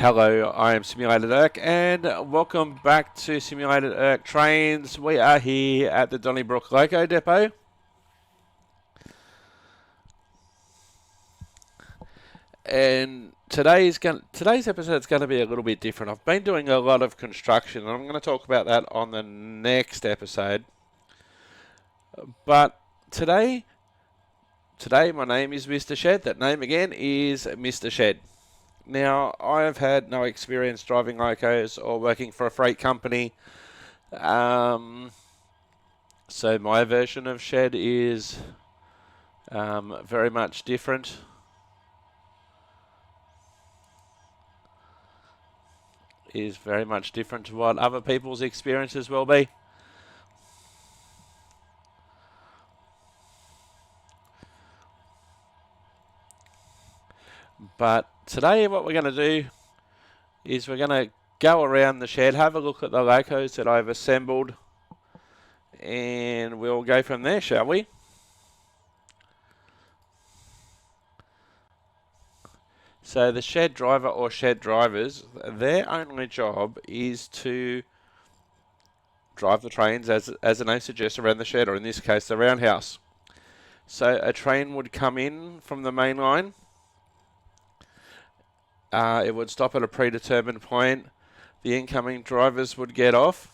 Hello, I am Simulated Irk, and welcome back to Simulated Irk Trains. We are here at the Donnybrook Loco Depot. And today's episode is going to be a little bit different. I've been doing a lot of construction, and I'm going to talk about that on the next episode. But today my name is Mr. Shed. That name again is Mr. Shed. Now, I have had no experience driving locos or working for a freight company. So my version of Shed is very much different. Is very much different to what other people's experiences will be. But today what we're going to do is we're going to go around the shed, have a look at the locos that I've assembled, and we'll go from there, shall we? So the shed driver or shed drivers, their only job is to drive the trains, as the name suggests, around the shed, or in this case the roundhouse. So a train would come in from the main line. It would stop at a predetermined point. The incoming drivers would get off,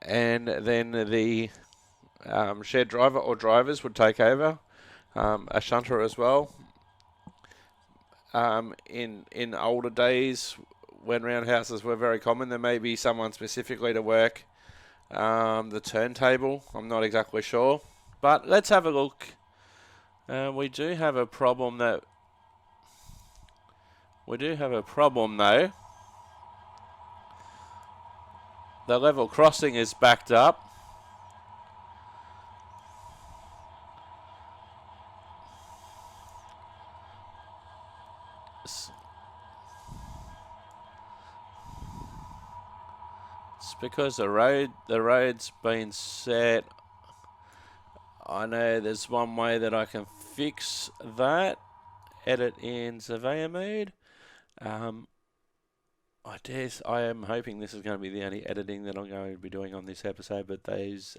and then the shed driver or drivers would take over. A shunter as well. In older days, when roundhouses were very common, there may be someone specifically to work the turntable. I'm not exactly sure, but let's have a look. We do have a problem though. The level crossing is backed up. It's because the road's been set. I know there's one way that I can fix that. Edit in surveyor mode. I am hoping this is going to be the only editing that I'm going to be doing on this episode, but those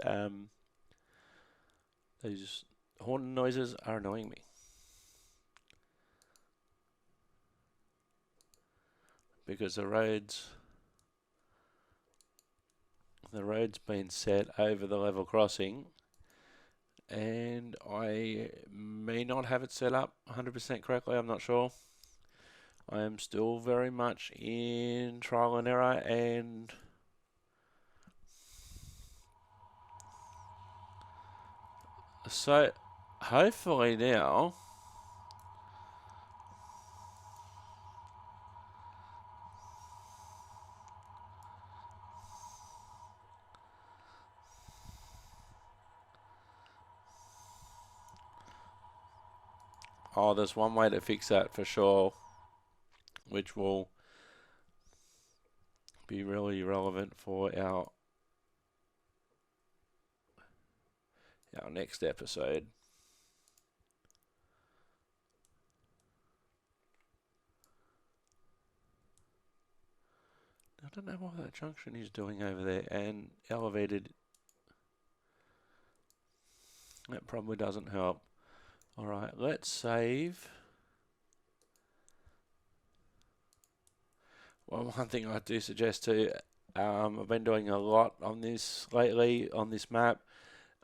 horn noises are annoying me. Because the road's been set over the level crossing, and I may not have it set up 100% correctly, I'm not sure. I am still very much in trial and error, and so hopefully now there's one way to fix that for sure, which will be really relevant for our next episode. I don't know what that junction is doing over there, and elevated. That probably doesn't help. Alright, let's save. Well, one thing I do suggest too, I've been doing a lot on this lately, on this map.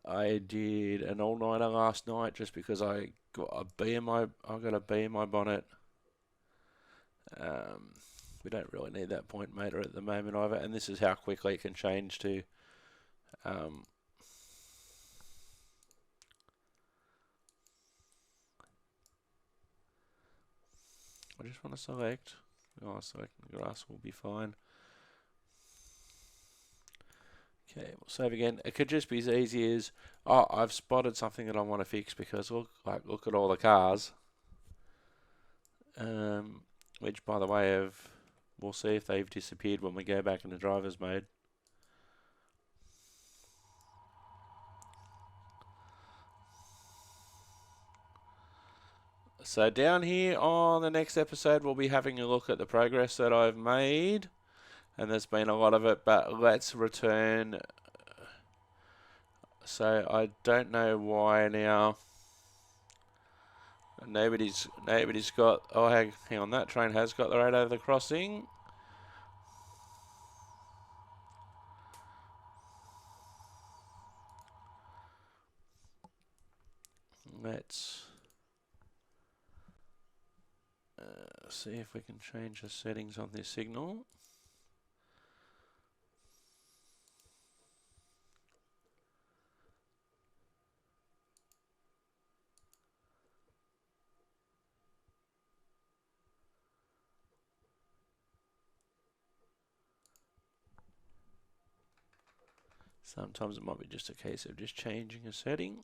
I did an all-nighter last night just because I got a bee in my bonnet. We don't really need that point meter at the moment either, and this is how quickly it can change to I just want to select. Selecting grass will be fine. Okay, we'll save again. It could just be as easy as, I've spotted something that I want to fix because look at all the cars. Which, by the way, we'll see if they've disappeared when we go back into driver's mode. So down here on the next episode, we'll be having a look at the progress that I've made. And there's been a lot of it, but let's return. So I don't know why now. Nobody's got. Oh, hang on. That train has got the road over the crossing. Let's see if we can change the settings on this signal. Sometimes it might be just a case of just changing a setting.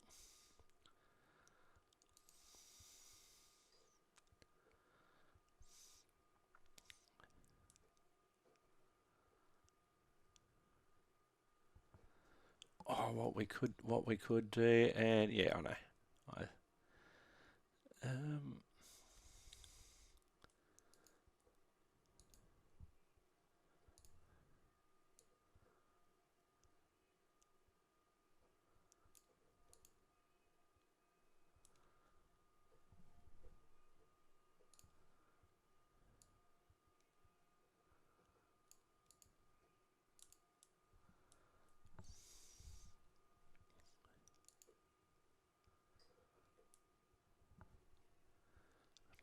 Oh, what we could do, and yeah, I know.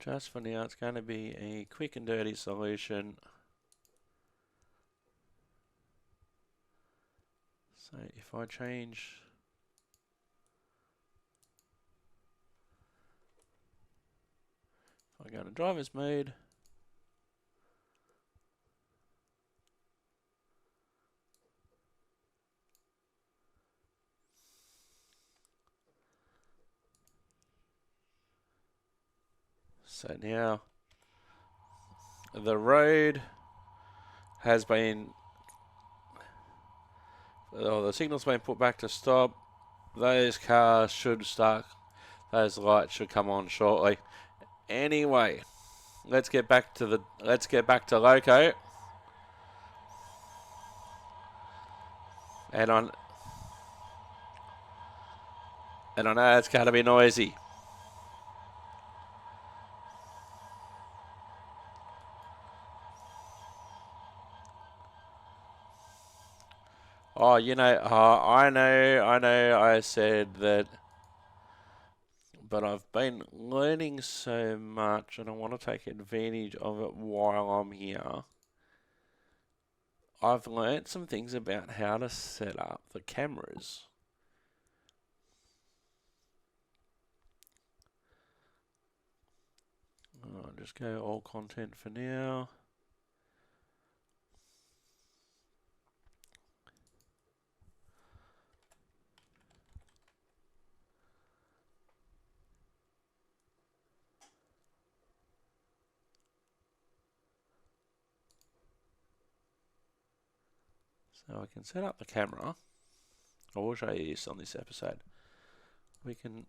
Just for now, it's going to be a quick and dirty solution. So if I change, if I go to driver's mode, so now the road has been, the signal's been put back to stop. Those cars should start, those lights should come on shortly. Anyway, let's get back to loco. And I know it's going to be noisy. Oh, I know I said that, but I've been learning so much and I want to take advantage of it while I'm here. I've learned some things about how to set up the cameras. I'll just go all content for now. So I can set up the camera. I will show you this on this episode. We can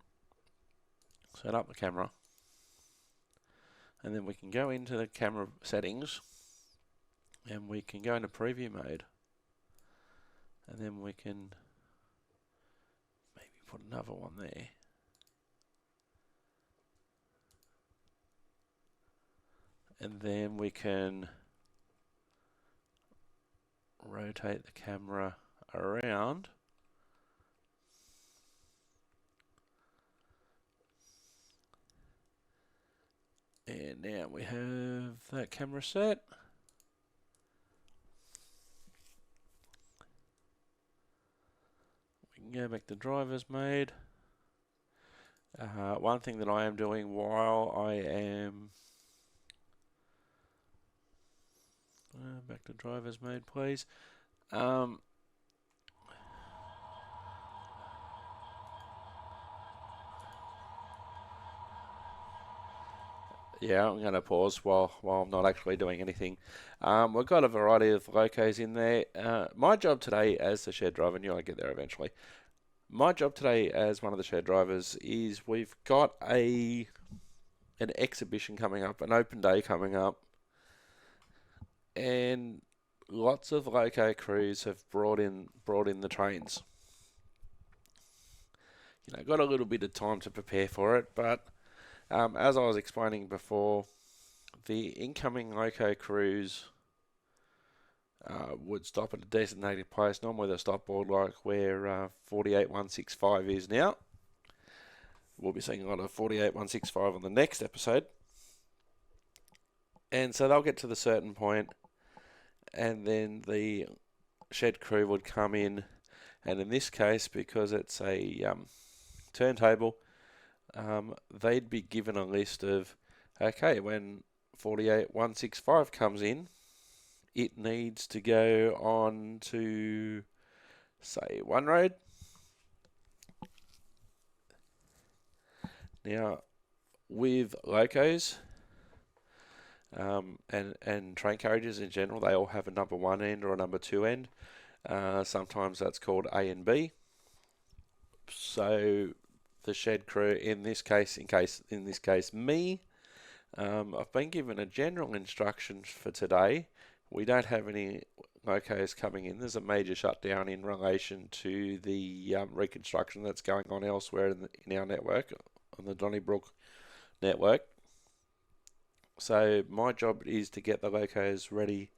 set up the camera and then we can go into the camera settings and we can go into preview mode and then we can maybe put another one there. And then we can rotate the camera around. And now we have that camera set. We can go back to driver's mode. One thing that I am doing while I am back to driver's mode, please. Yeah, I'm going to pause while I'm not actually doing anything. We've got a variety of locos in there. My job today as the shared driver, I'll get there eventually. My job today as one of the shared drivers is we've got a an exhibition coming up, an open day coming up, and lots of loco crews have brought in the Trainz. Got a little bit of time to prepare for it, but as I was explaining before, the incoming loco crews would stop at a designated place, normally the stop board like where 48165 is now. We'll be seeing a lot of 48165 on the next episode. And so they'll get to the certain point, and then the shed crew would come in, and in this case, because it's a turntable, they'd be given a list of, okay, when 48165 comes in, it needs to go on to, say, one road. Now, with locos and train carriages in general, they all have a number 1 end or a number 2 end. Sometimes that's called A and B. So the shed crew, in this case me, I've been given a general instruction for today. We don't have any locos coming in. There's a major shutdown in relation to the reconstruction that's going on elsewhere in our network, on the Donnybrook network. So my job is to get the locos ready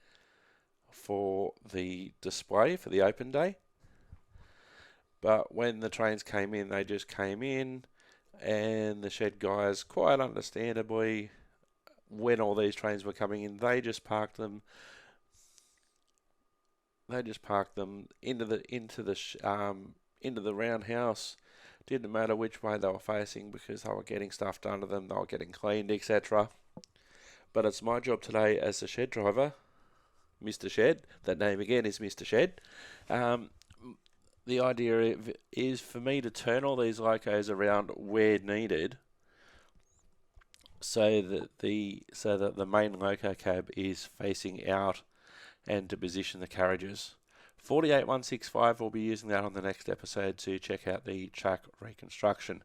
for the display for the open day. But when the Trainz came in, they just came in, and the shed guys, quite understandably, when all these trains were coming in, they just parked them. Into the roundhouse. Didn't matter which way they were facing, because they were getting stuff done to them, they were getting cleaned, etc. But it's my job today as a shed driver, Mr. Shed. That name again is Mr. Shed. The idea is for me to turn all these locos around where needed, so that the main loco cab is facing out, and to position the carriages. 48165 will be using that on the next episode to check out the track reconstruction.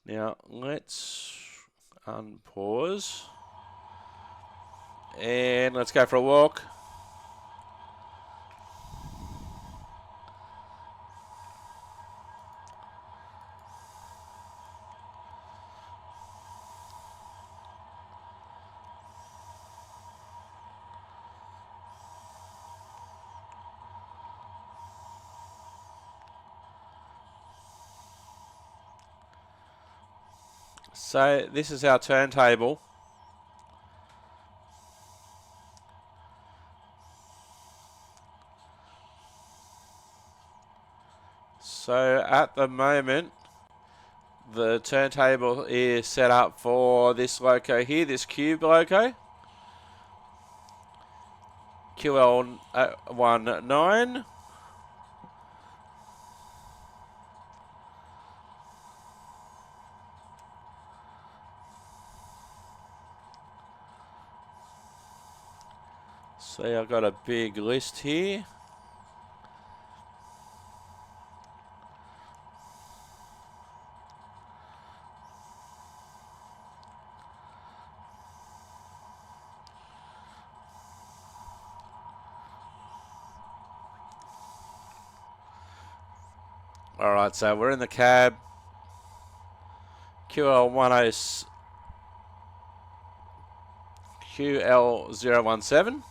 Now let's unpause and let's go for a walk. So this is our turntable. So at the moment, the turntable is set up for this loco here, this cube loco. QL19. See, I've got a big list here. Alright, so we're in the cab. QL017.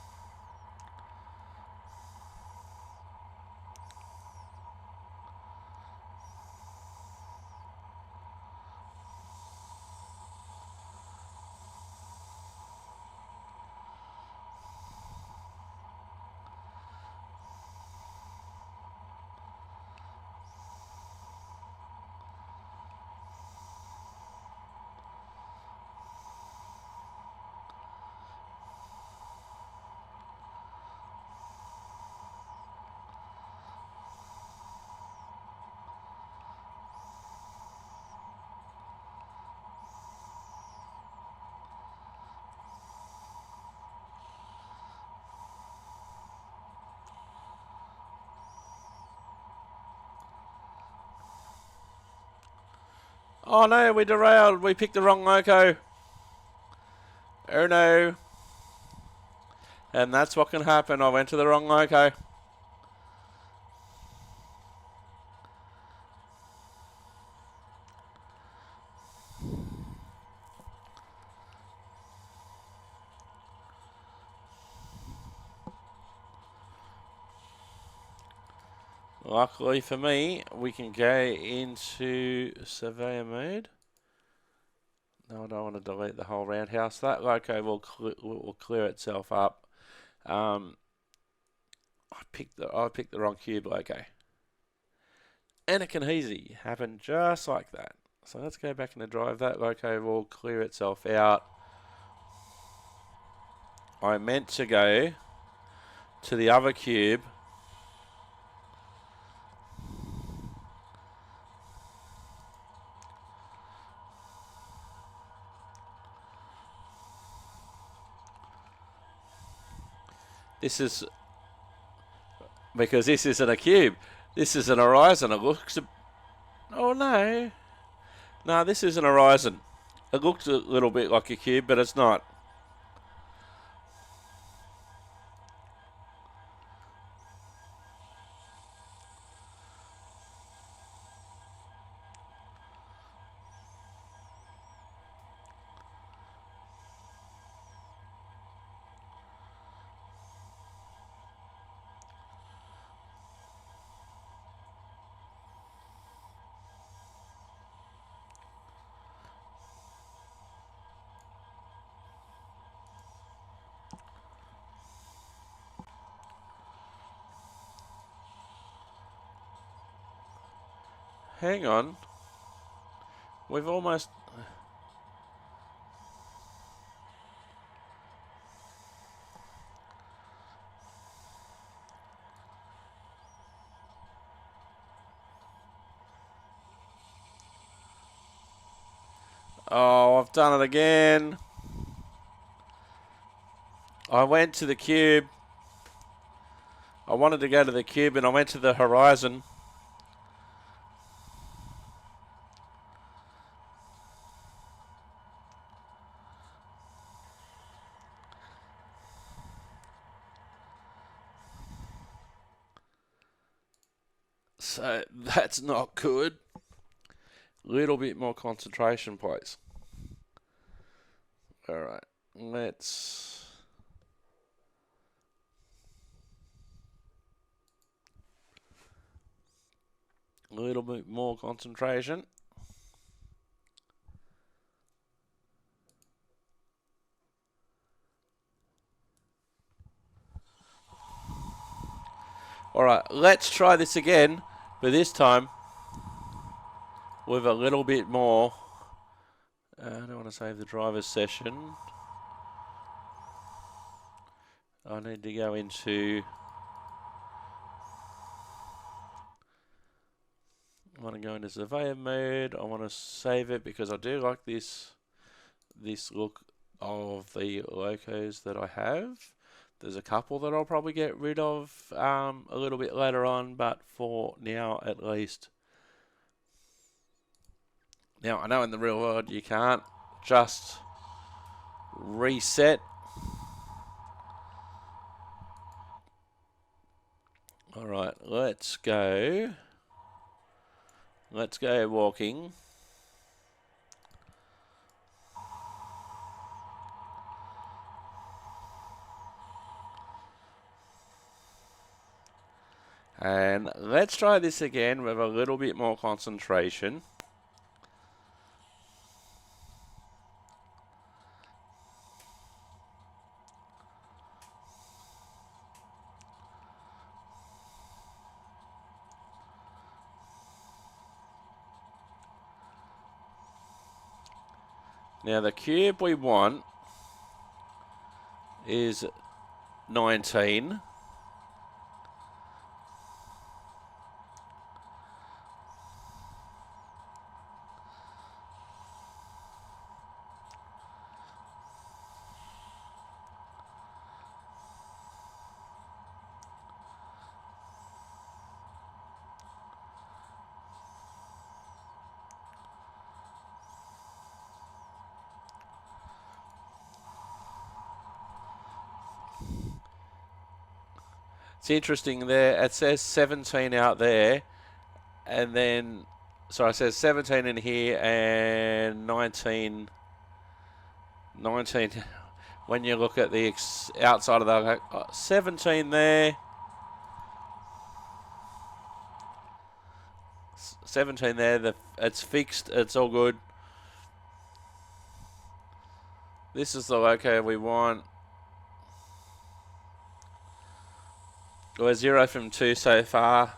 Oh no, we derailed. We picked the wrong loco. Oh no. And that's what can happen. I went to the wrong loco. Luckily for me, we can go into surveyor mode. No, I don't want to delete the whole roundhouse. That loco will clear itself up. I picked the wrong cube loco, and it can easily happen just like that. So let's go back into drive. That loco will clear itself out. I meant to go to the other cube. This is because this isn't a cube. This is an horizon. It looks. Oh no. No, this is an horizon. It looks a little bit like a cube, but it's not. Hang on. We've almost... Oh, I've done it again. I went to the cube. I wanted to go to the cube and I went to the horizon. So that's not good. Little bit more concentration, please. All right, let's... A little bit more concentration. All right, let's try this again, but this time with a little bit more. I don't want to save the driver's session. I need to go into... I want to go into surveyor mode. I want to save it because I do like this look of the locos that I have. There's a couple that I'll probably get rid of a little bit later on, but for now at least. Now, I know in the real world you can't just reset. All right, let's go. Let's go walking. And let's try this again with a little bit more concentration. Now the cube we want is 19. It's interesting there. It says 17 out there, and then, sorry, it says 17 in here and 19 when you look at the outside of the 17 there. 17 there. It's fixed. It's all good. This is the loco we want. We're 0 from 2 so far.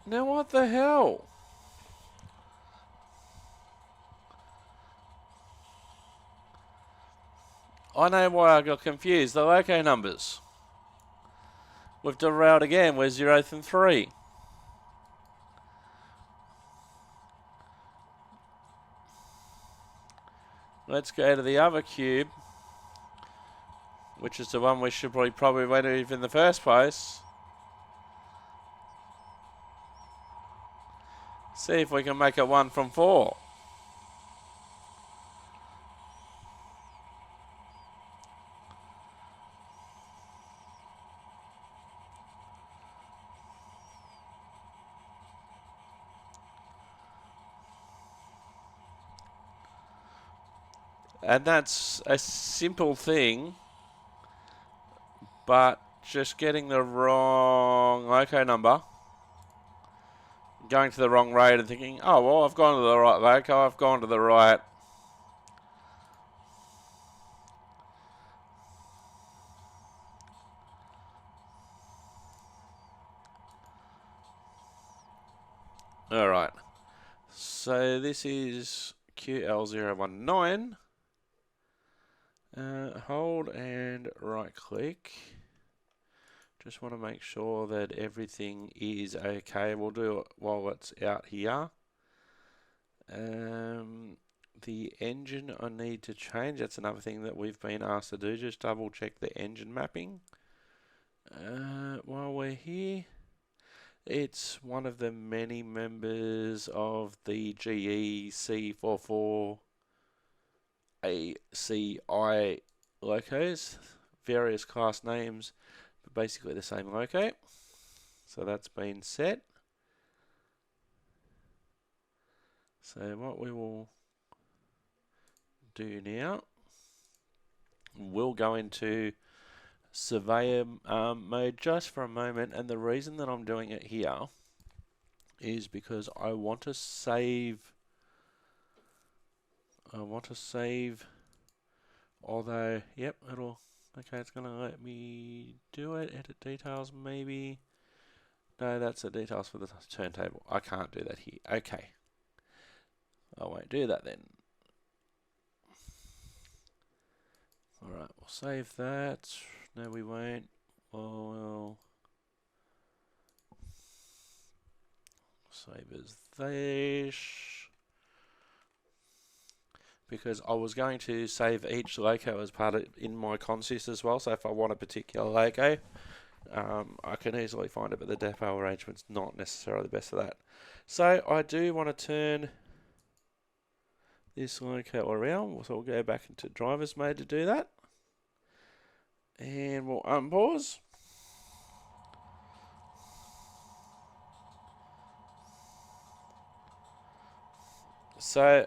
Now what the hell? I know why I got confused. The loco numbers. We've derailed again. We're 0 from 3. Let's go to the other cube, which is the one we should probably went to in the first place. See if we can make it 1 from 4. And that's a simple thing, but just getting the wrong loco number, going to the wrong road and thinking, oh, well, I've gone to the right loco, I've gone to the right. All right. So this is QL019. Hold and right click. Just want to make sure that everything is okay. We'll do it while it's out here. The engine I need to change. That's another thing that we've been asked to do. Just double check the engine mapping. While we're here, it's one of the many members of the GE C44 ACI locos, various class names, but basically the same loco. So that's been set. So what we will do now, we'll go into surveyor mode just for a moment, and the reason that I'm doing it here is because I want to save. Although, yep, okay, it's going to let me do it. Edit details, maybe. No, that's the details for the turntable. I can't do that here. Okay. I won't do that then. Alright, we'll save that. No, we won't. We'll save as this. Because I was going to save each loco as part of in my consist as well. So if I want a particular loco, I can easily find it, but the depot arrangement's not necessarily the best for that. So I do want to turn this loco around, so we'll go back into driver's mode to do that. And we'll unpause. So,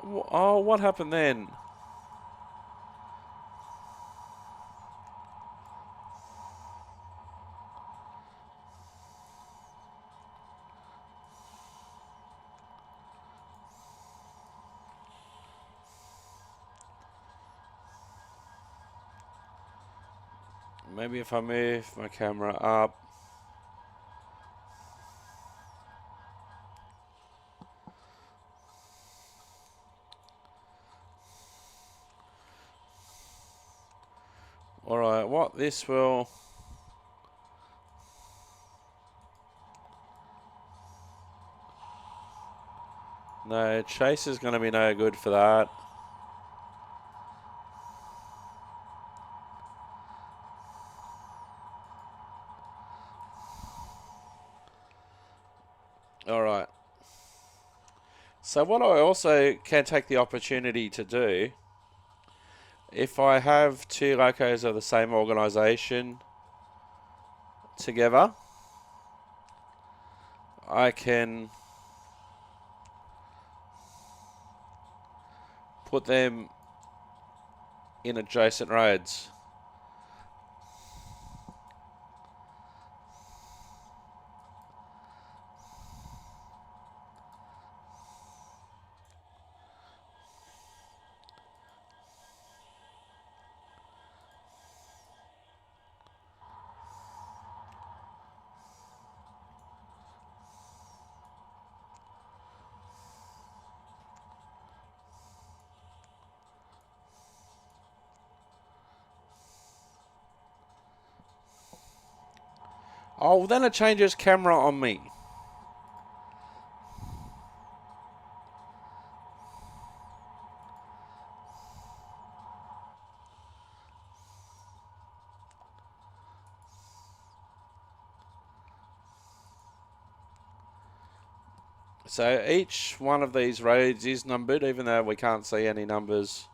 oh, what happened then? Maybe if I move my camera up. Alright, what this will... No, chase is going to be no good for that. Alright. So what I also can take the opportunity to do, if I have two locos of the same organisation together, I can put them in adjacent roads. Oh, then it changes camera on me. So each one of these roads is numbered, even though we can't see any numbers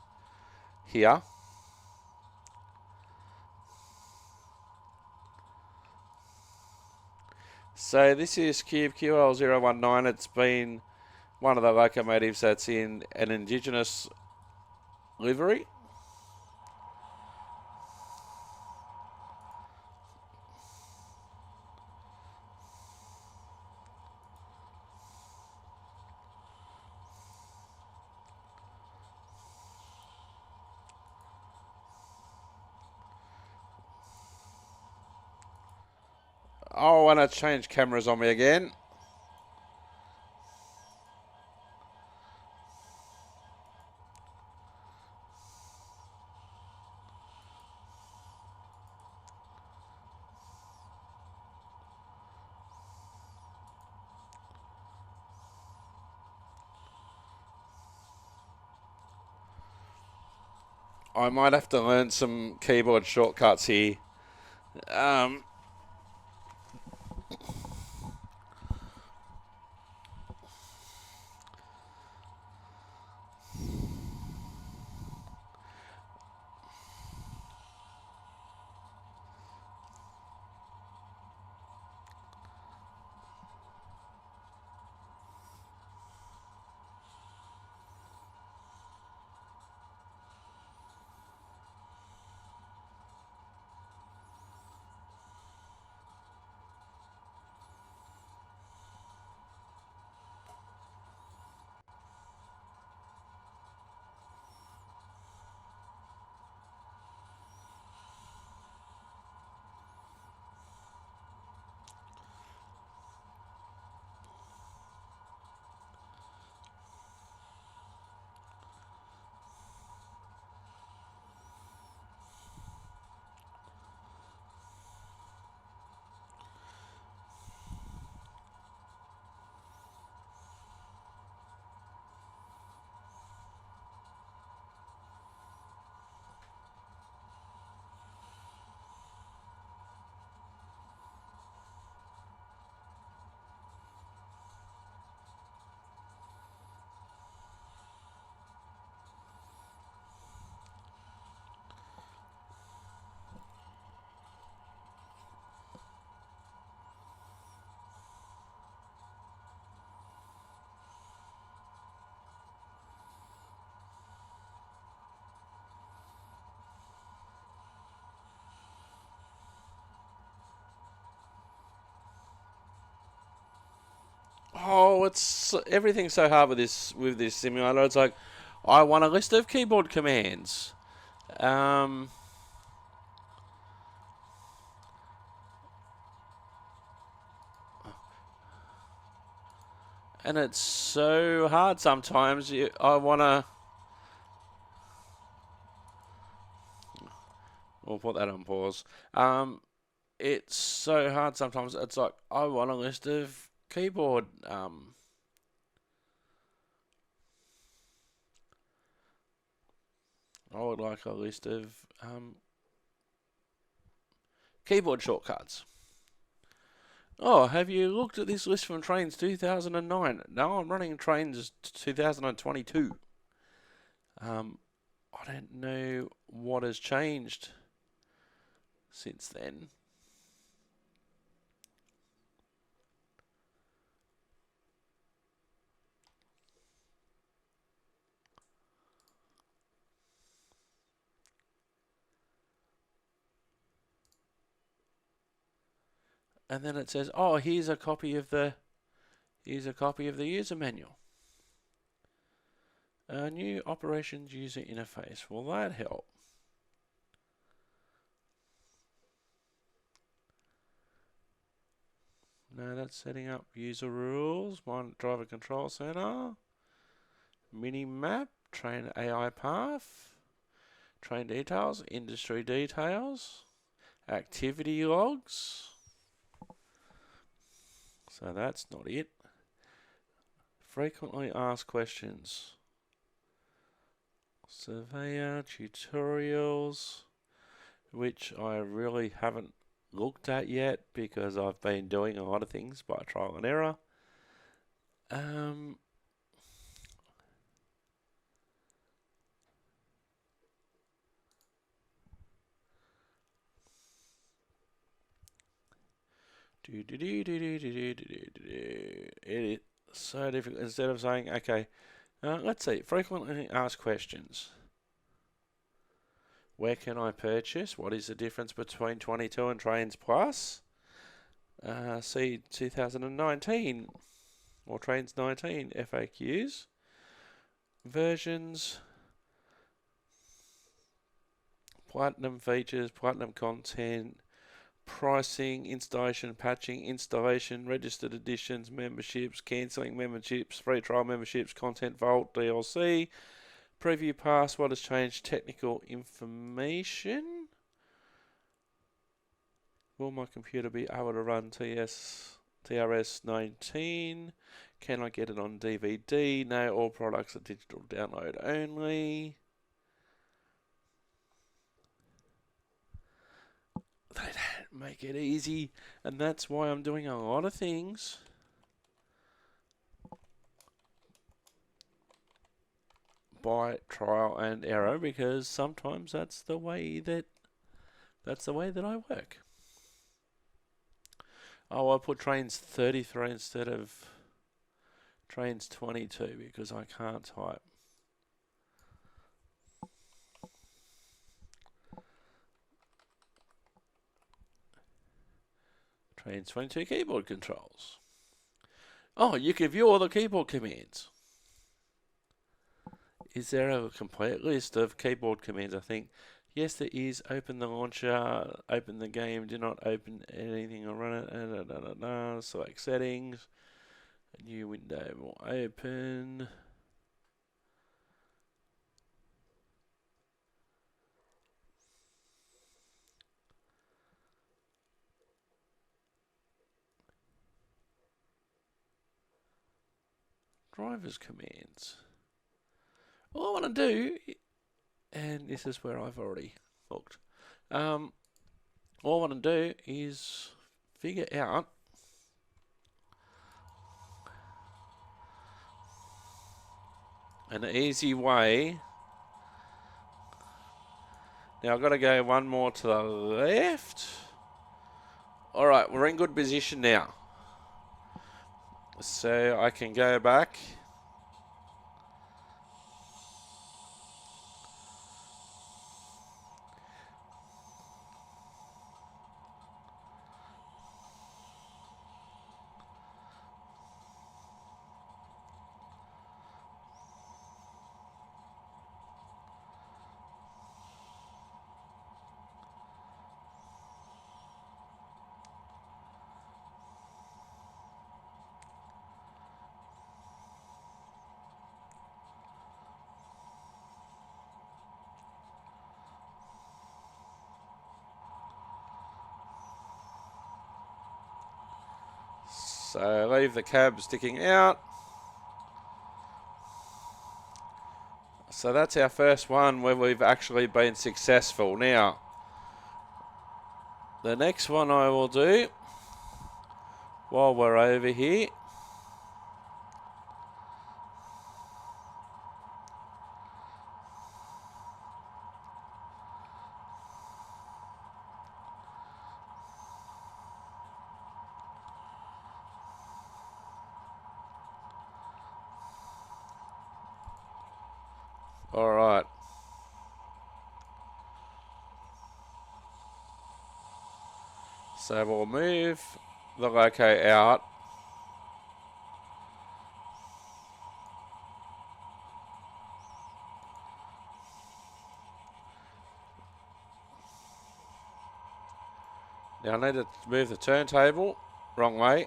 here. So this is Cube QL019. It's been one of the locomotives that's in an Indigenous livery. Oh, and it's changed cameras on me again. I might have to learn some keyboard shortcuts here. Oh, it's everything's so hard with this simulator. It's like I want a list of keyboard commands. And it's so hard sometimes. I want to... We'll put that on pause. It's so hard sometimes. It's like I want a list of keyboard. I would like a list of keyboard shortcuts. Oh, have you looked at this list from Trainz 2009? No, I'm running Trainz 2022. I don't know what has changed since then. And then it says, "Oh, here's a copy of the user manual. A new operations user interface. Will that help?" No, that's setting up user rules. One driver control center. Mini map. Train AI path. Train details. Industry details. Activity logs. So that's not it. Frequently asked questions. Surveyor tutorials, which I really haven't looked at yet because I've been doing a lot of things by trial and error. It is so difficult. Instead of saying, okay, let's see, frequently asked questions. Where can I purchase? What is the difference between 22 and Trainz Plus? See 2019 or Trainz 19 FAQs. Versions. Platinum features, platinum content. Pricing, installation, patching, installation, registered editions, memberships, cancelling memberships, free trial memberships, content vault, DLC, preview pass, what has changed, technical information. Will my computer be able to run TRS 19? Can I get it on DVD? No, all products are digital download only. They don't make it easy, and that's why I'm doing a lot of things by trial and error, because sometimes that's the way that I work. Oh, I put Trainz 33 instead of Trainz 22 because I can't type. Trainz 22 keyboard controls. Oh, you can view all the keyboard commands. Is there a complete list of keyboard commands? I think, yes, there is. Open the launcher, open the game, do not open anything or run it, select settings, a new window will open. Drivers commands. All I want to do, and this is where I've already looked, all I want to do is figure out an easy way. Now I've got to go one more to the left. All right, we're in good position now. So I can go back. So leave the cab sticking out. So that's our first one where we've actually been successful. Now, the next one I will do while we're over here. All right. So we'll move the loco out. Now I need to move the turntable. Wrong way.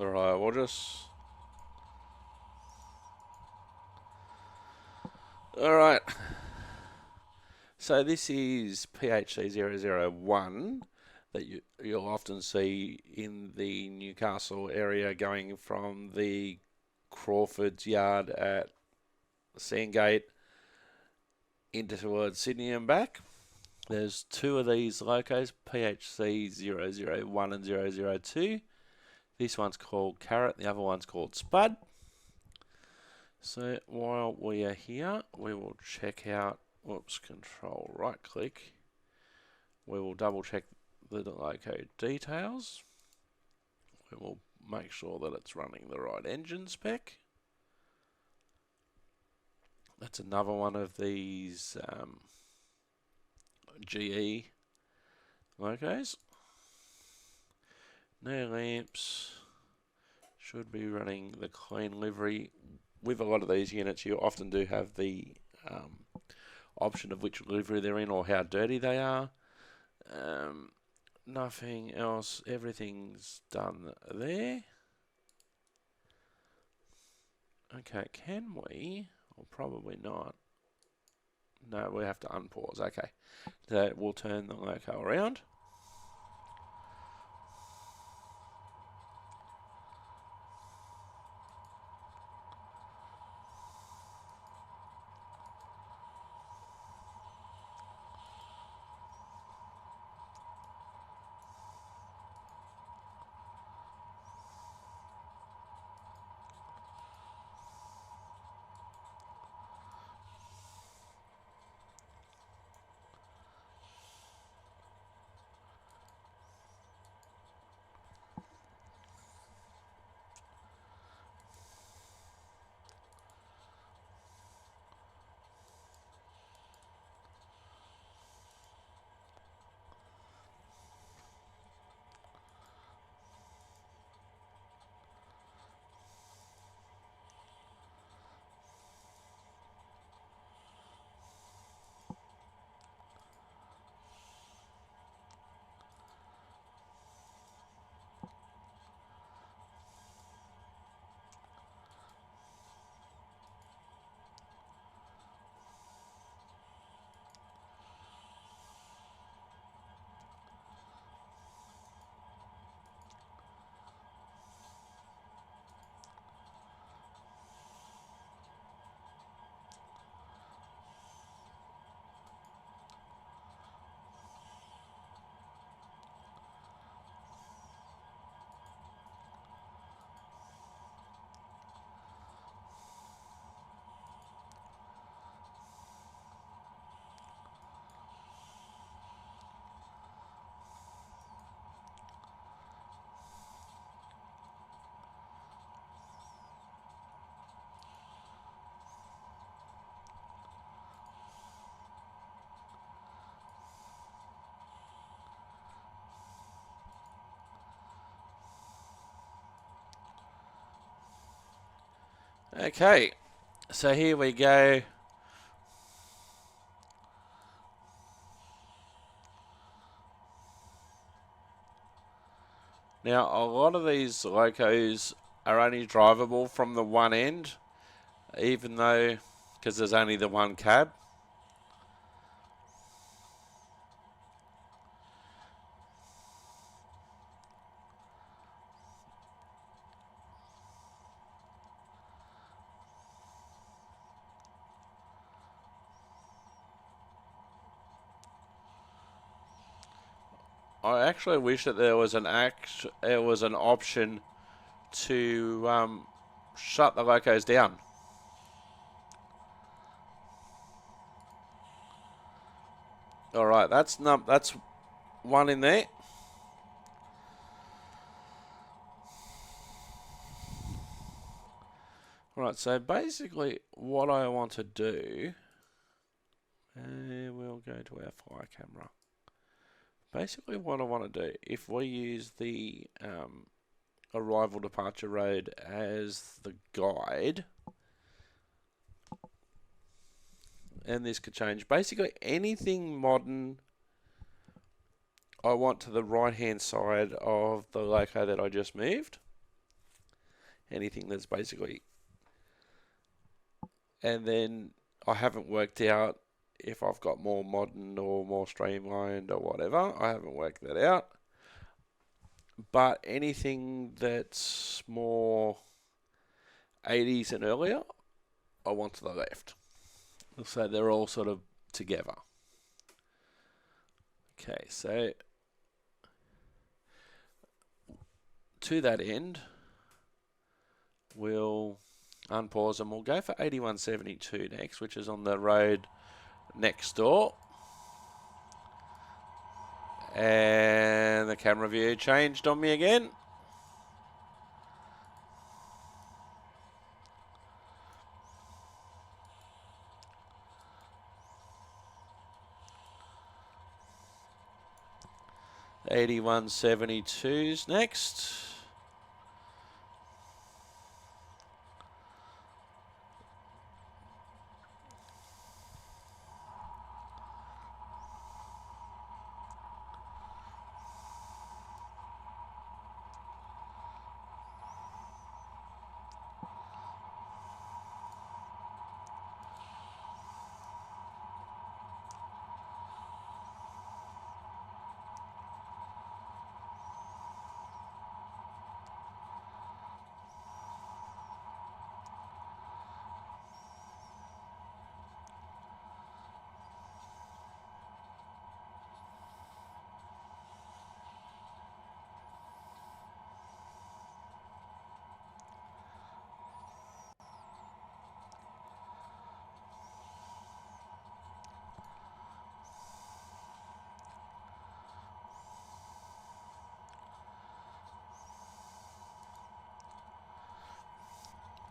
All right, we'll just... All right. So this is PHC001 that you'll often see in the Newcastle area going from the Crawford's yard at Sandgate into towards Sydney and back. There's two of these locos, PHC001 and 002. This one's called Carrot, the other one's called Spud. So while we are here, we will check out, control right click. We will double check the loco details. We will make sure that it's running the right engine spec. That's another one of these GE locos. No lamps. Should be running the clean livery. With a lot of these units, you often do have the option of which livery they're in or how dirty they are. Nothing else. Everything's done there. Okay, can we? Or probably not. No, we have to unpause. Okay. So we'll turn the loco around. Okay, so here we go. Now, a lot of these locos are only drivable from the one end, even though, because there's only the one cab. I actually wish that there was an option to shut the locos down. All right, that's one in there. All right, so basically what I want to do, and we'll go to our fire camera. Basically what I want to do, if we use the arrival departure road as the guide, and this could change. Basically anything modern I want to the right hand side of the loco that I just moved. Anything that's basically, and then I haven't worked out if I've got more modern or more streamlined or whatever. I haven't worked that out. But anything that's more 80s and earlier, I want to the left. So they're all sort of together. Okay, so to that end, we'll unpause and we'll go for 8172 next, which is on the road next door. And the camera view changed on me again. The 8172's next.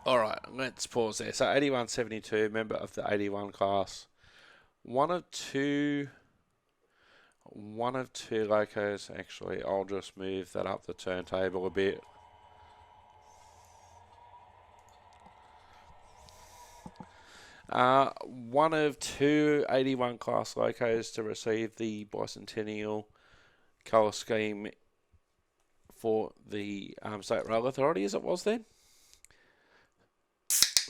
Alright, let's pause there. So 8172, member of the 81 class. One of two locos, actually. I'll just move that up the turntable a bit. One of two 81 class locos to receive the bicentennial colour scheme for the State Rail Authority, as it was then.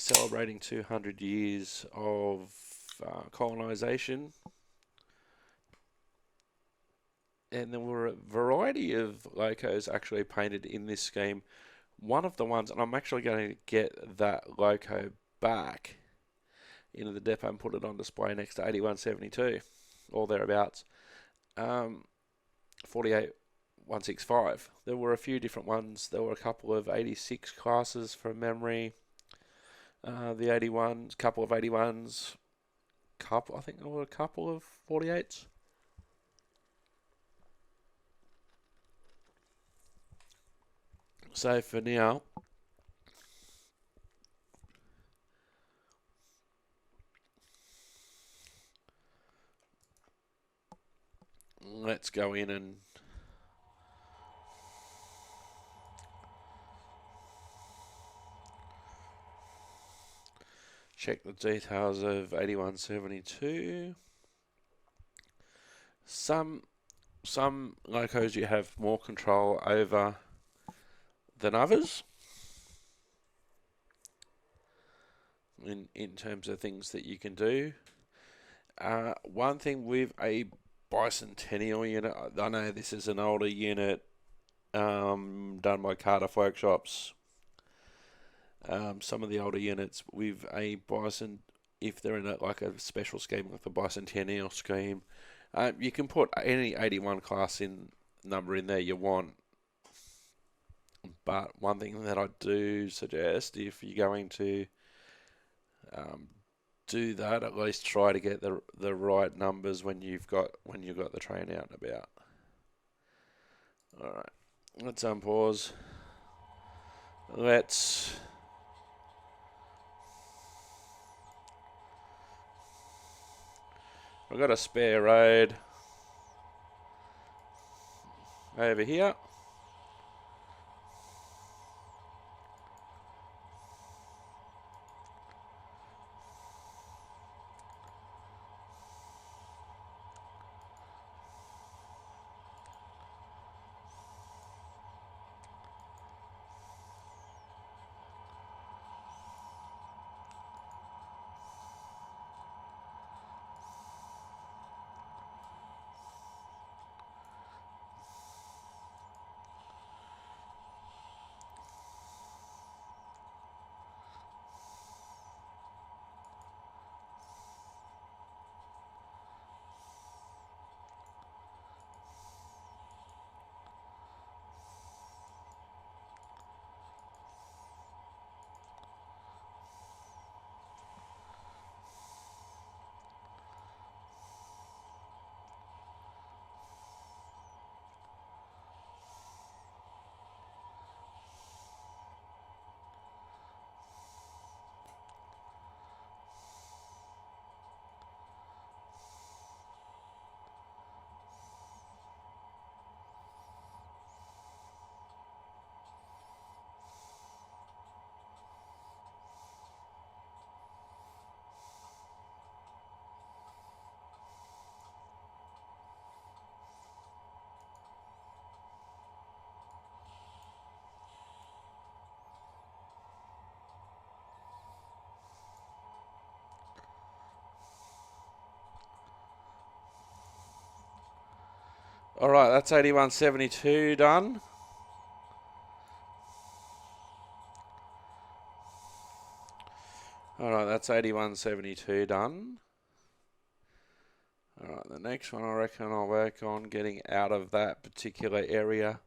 Celebrating 200 years of colonisation. And there were a variety of locos actually painted in this scheme. One of the ones, and I'm actually going to get that loco back into the depot and put it on display next to 8172 or thereabouts. 48165. There were a few different ones. There were a couple of 86 classes from memory. The 81s, couple of 81s, I think there were a couple of 48s. So for now, let's go in and check the details of 8172. Some locos you have more control over than others in terms of things that you can do. One thing with a bicentennial unit, I know this is an older unit done by Cardiff Workshops. Some of the older units with a bison, if they're in a special scheme like the bicentennial scheme, you can put any 81 class number in there you want. But one thing that I do suggest, if you're going to do that, at least try to get the right numbers when you've got the train out and about. All right, let's unpause. I've got a spare road over here. All right, that's 8172 done. All right, that's 8172 done. All right, the next one I reckon I'll work on getting out of that particular area,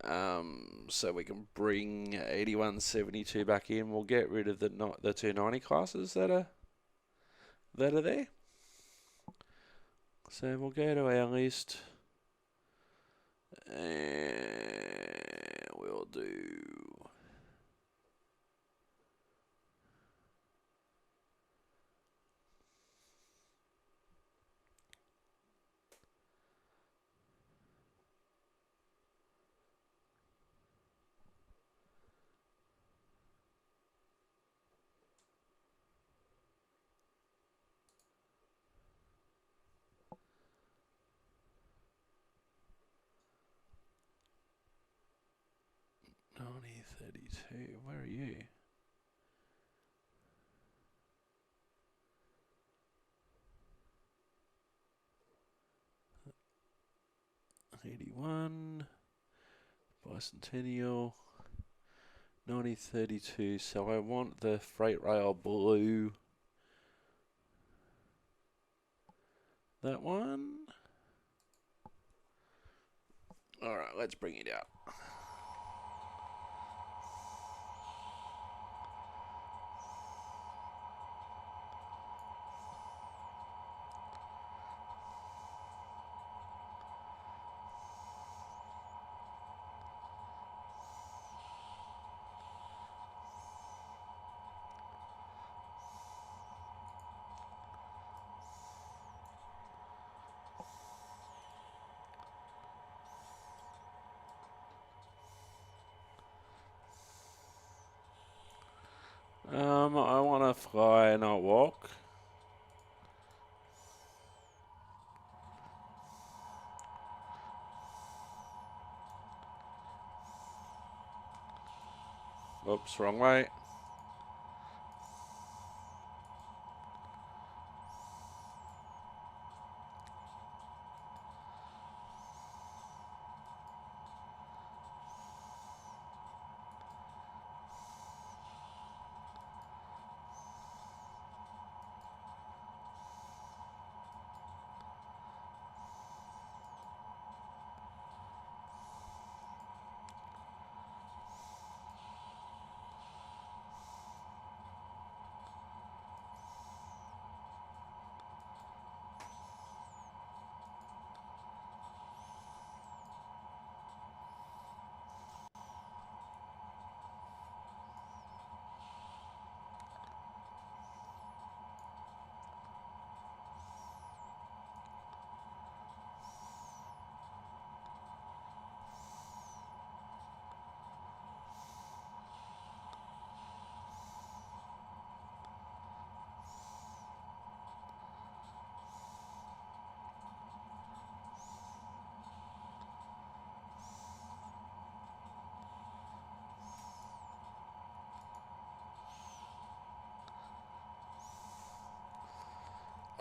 so we can bring 8172 back in. We'll get rid of the 290 classes that are there. So we'll go to our list. And we'll do Donny 32. Where are you? '81 bicentennial 9032. So I want the freight rail blue. That one. All right, let's bring it out. I want to fly, not walk. Oops, wrong way.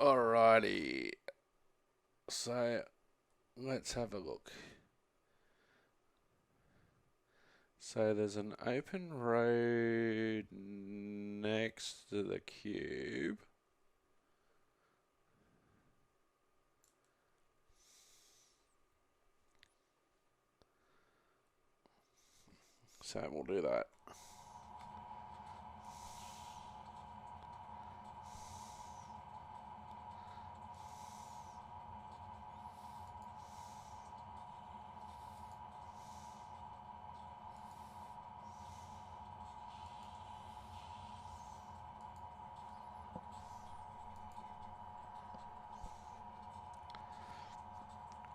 Alrighty. So, let's have a look. So there's an open road next to the cube. So we'll do that.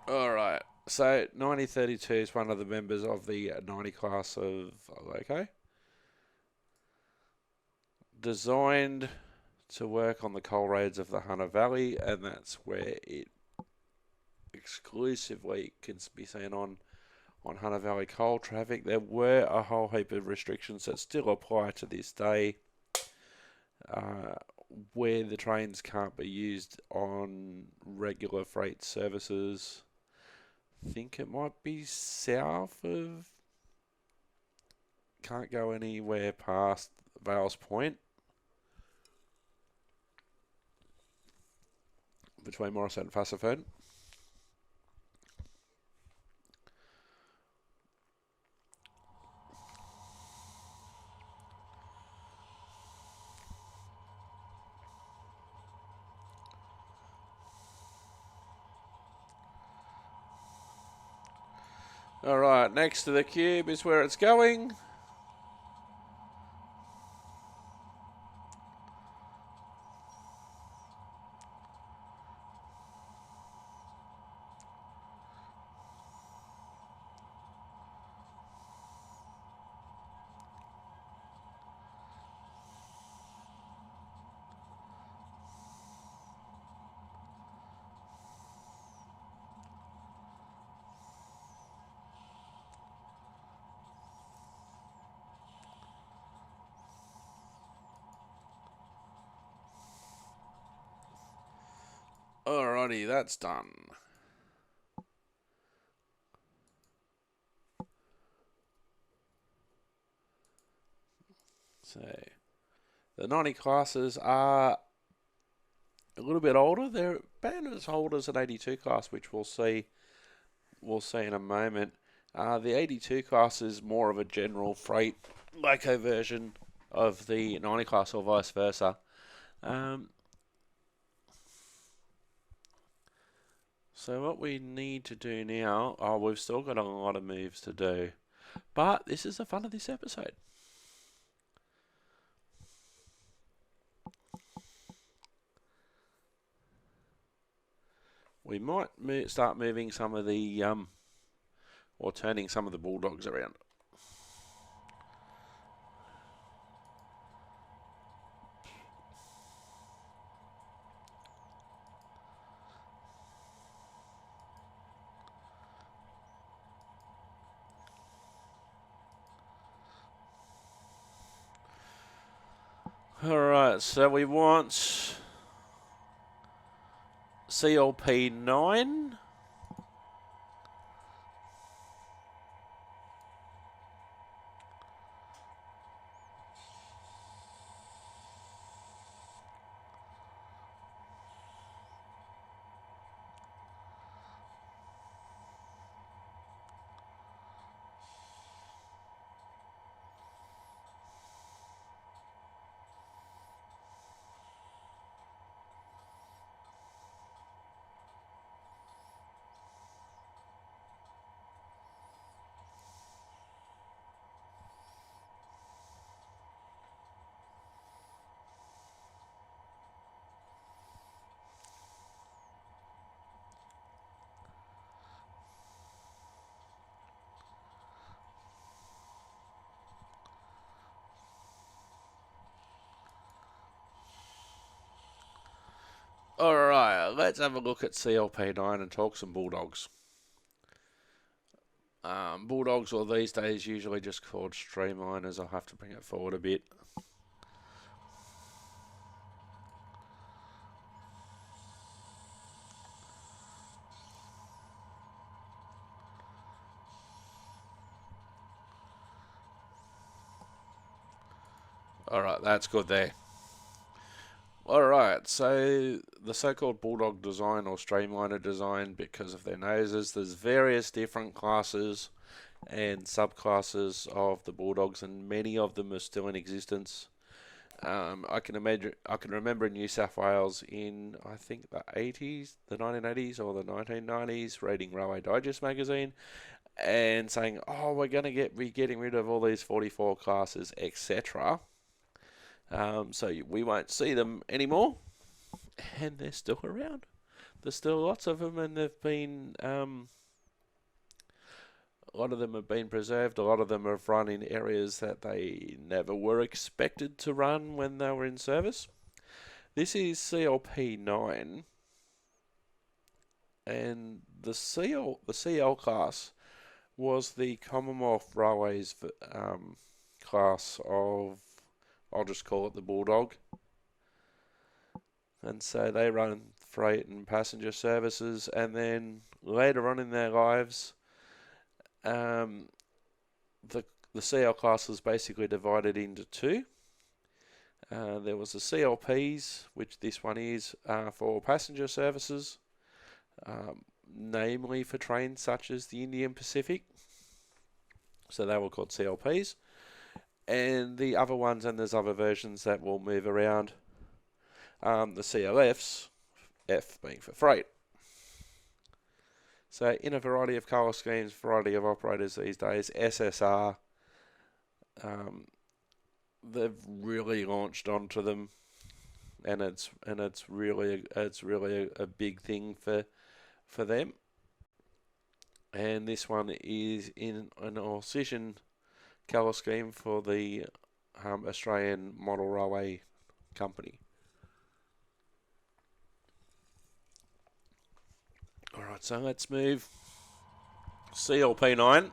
Alright, so 9032 is one of the members of the 90 class of loco. Designed to work on the coal roads of the Hunter Valley, and that's where it exclusively can be seen on Hunter Valley coal traffic. There were a whole heap of restrictions that still apply to this day, where the trains can't be used on regular freight services. I think it might be south of, can't go anywhere past Vales Point, between Morrison and Fassifern. Alright, next to the cube is where it's going. Alrighty, that's done. So, the 90 classes are a little bit older. They're about as old as an 82 class, which we'll see in a moment. The 82 class is more of a general freight loco version of the 90 class, or vice versa. So what we need to do now, we've still got a lot of moves to do, but this is the fun of this episode. We might start moving some of the, or turning some of the bulldogs around. Alright, so we want CLP9. Alright, let's have a look at CLP9 and talk some Bulldogs. Bulldogs, or these days usually just called Streamliners. I'll have to bring it forward a bit. Alright, that's good there. Alright, so the so-called Bulldog design or Streamliner design, because of their noses, there's various different classes and subclasses of the Bulldogs, and many of them are still in existence. I can remember in New South Wales in, I think, the 80s, the 1980s or the 1990s, reading Railway Digest magazine and saying, "Oh, we're going to be getting rid of all these 44 classes, etc." So we won't see them anymore, and they're still around. There's still lots of them, and they've been a lot of them have been preserved. A lot of them have run in areas that they never were expected to run when they were in service. This is CLP9, and the CL class was the Commonwealth Railways class of, I'll just call it the Bulldog. And so they run freight and passenger services, and then later on in their lives, the CL class was basically divided into two. There was the CLPs, which this one is for passenger services, namely for trains such as the Indian Pacific. So they were called CLPs. And the other ones, and there's other versions that will move around, the CLFs, F being for freight. So in a variety of colour schemes, variety of operators these days, SSR, they've really launched onto them, and it's really a big thing for them. And this one is in an Alsatian colour scheme for the Australian Model Railway Company. Alright, so let's move CLP9.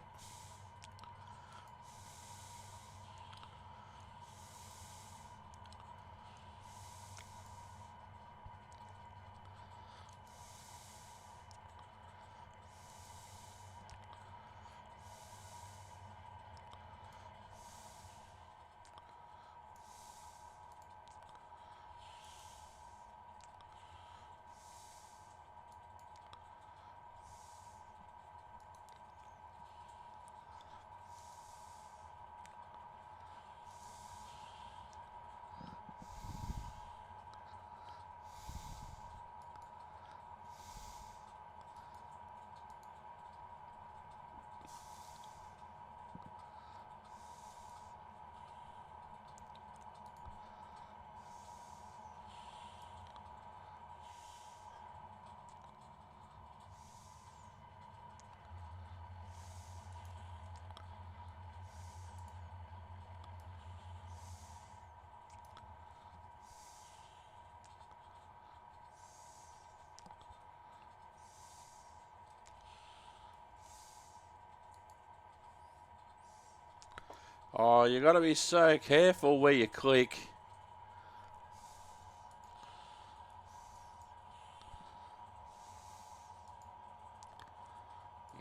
Oh, you got to be so careful where you click.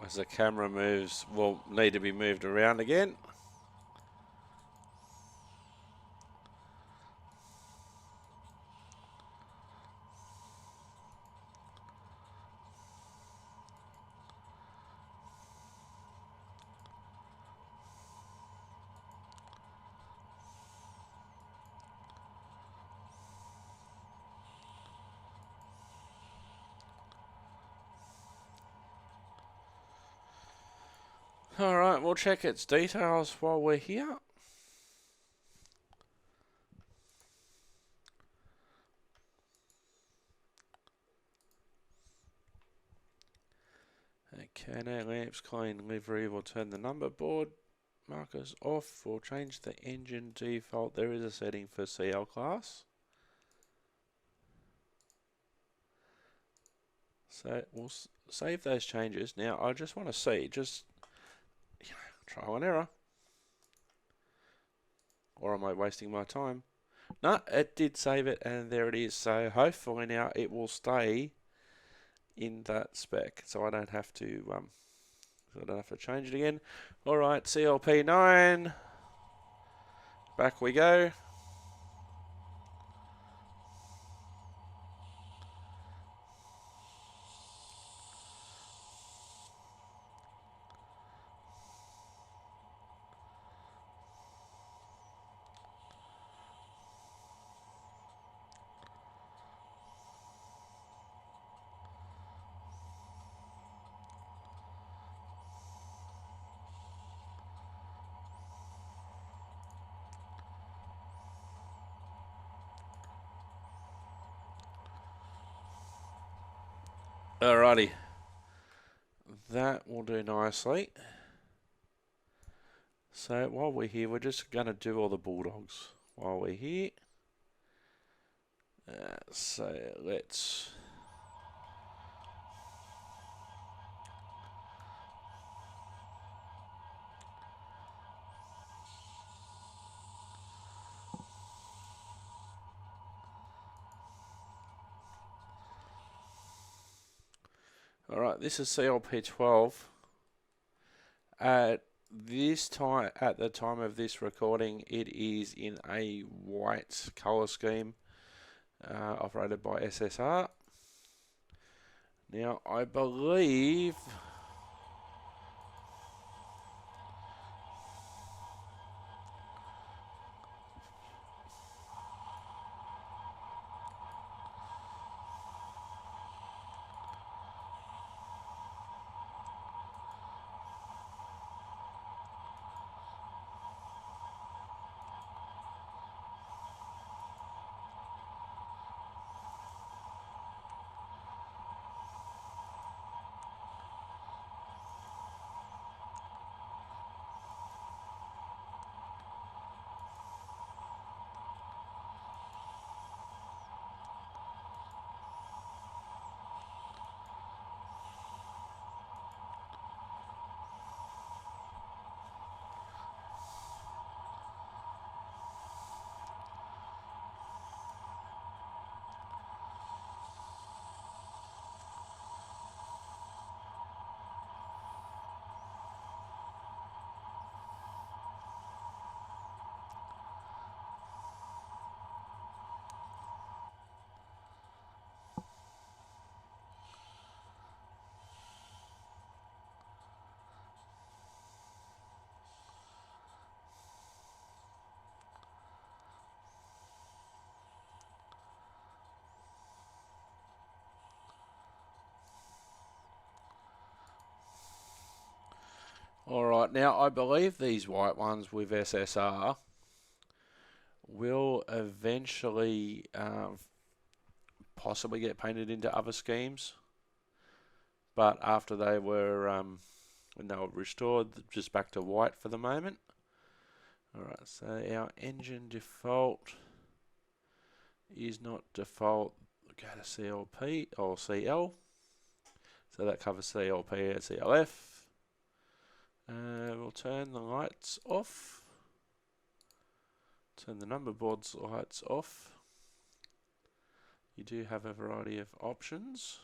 as the camera moves, will need to be moved around again. Alright, we'll check its details while we're here. Okay, now lamps, clean livery. We'll turn the number board markers off. We'll change the engine default. There is a setting for CL class. So we'll save those changes. Now I just want to see, just trial and error. Or am I wasting my time? No, it did save it, and there it is. So hopefully now it will stay in that spec, so I don't have to change it again. All right, CLP9. Back we go. Alrighty, that will do nicely. So while we're here, we're just going to do all the bulldogs while we're here. So let's... Alright, this is CLP12. At the time of this recording, it is in a white colour scheme, operated by SSR. Now, I believe... Alright, now I believe these white ones with SSR will eventually possibly get painted into other schemes, but after they were when they were restored, just back to white for the moment. Alright, so our engine default is not default. Go to CLP or CL, so that covers CLP and CLF. We'll turn the lights off. Turn the number board's lights off. You do have a variety of options.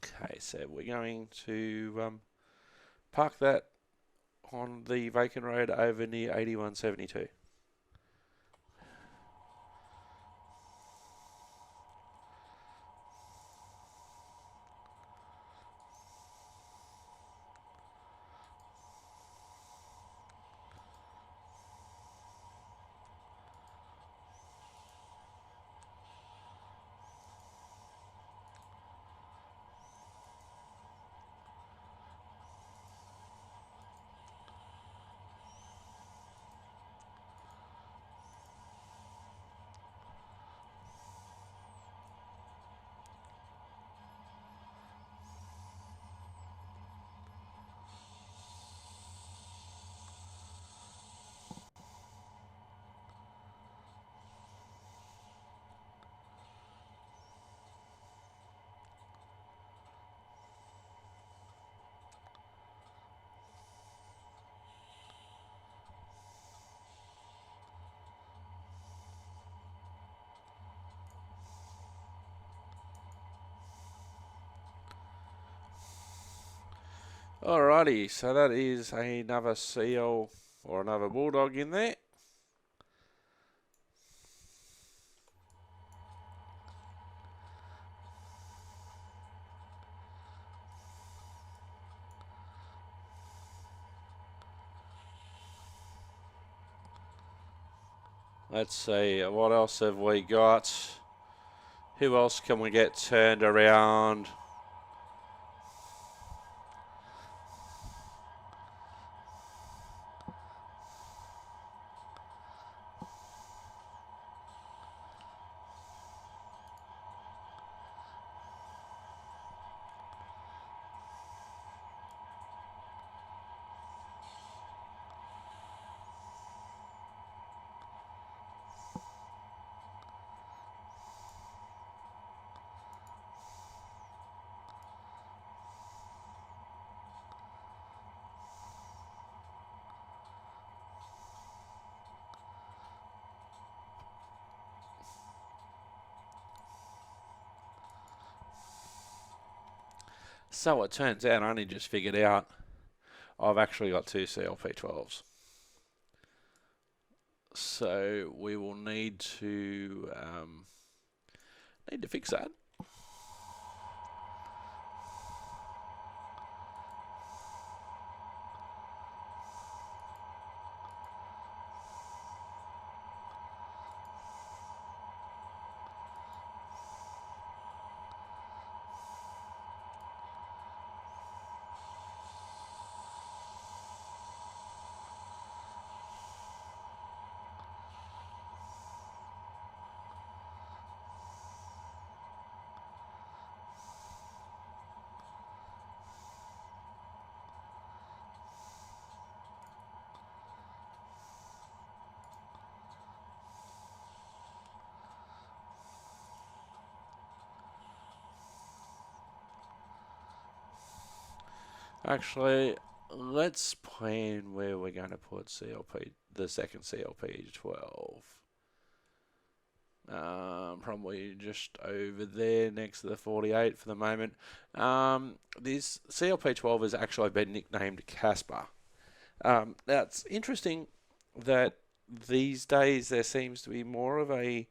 Okay, so we're going to park that on the vacant road over near 8172. Alrighty, so that is another seal or another bulldog in there. Let's see, what else have we got? Who else can we get turned around? So it turns out, I only just figured out, I've actually got two CLP12s. So we will need to fix that. Actually, let's plan where we're going to put CLP, the second CLP12. Probably just over there next to the 48 for the moment. This CLP12 has actually been nicknamed Casper. Now it's interesting that these days there seems to be more of a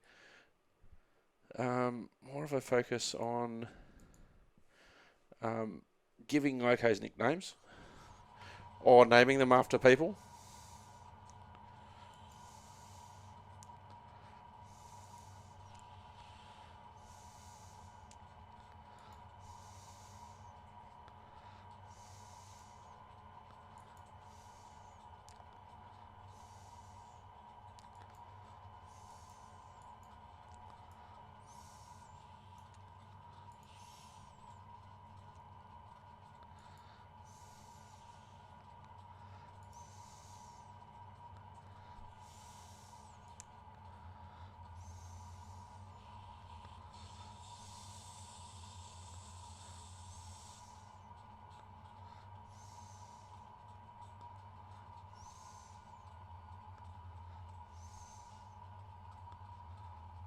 focus on giving locos nicknames or naming them after people.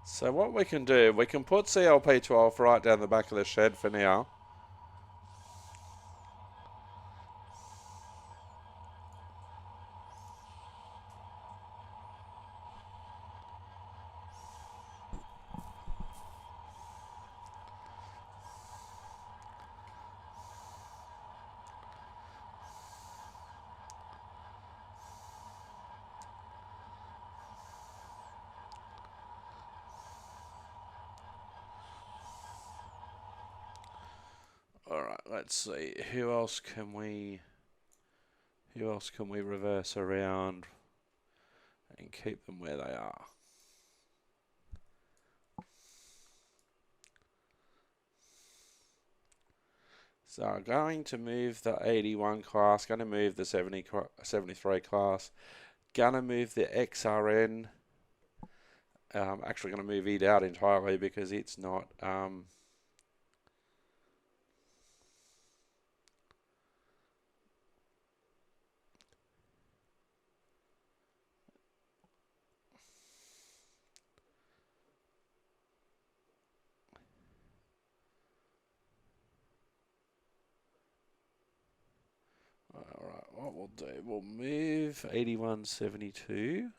So what we can do, we can put CLP12 right down the back of the shed for now. Alright, let's see. Who else can we reverse around and keep them where they are? So I'm going to move the 81 class, going to move the 73 class, going to move the XRN. Actually going to move it out entirely because it's not alright, what we'll do, we'll move 8172.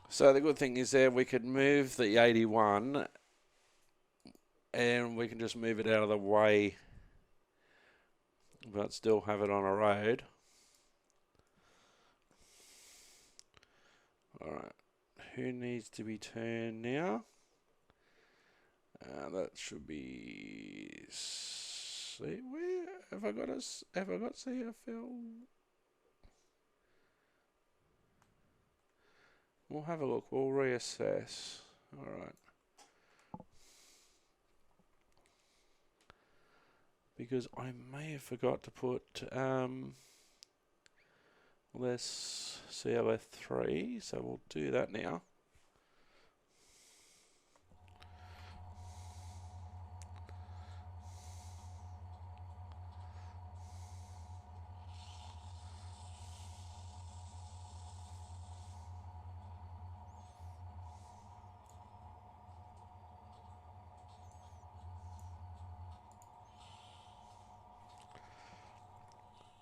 So the good thing is there we could move the 81 and we can just move it out of the way but still have it on a road. Alright, who needs to be turned now? That should be... See, where have I got CFL? We'll have a look, we'll reassess. Alright. Because I may have forgot to put less CLF3, so we'll do that now.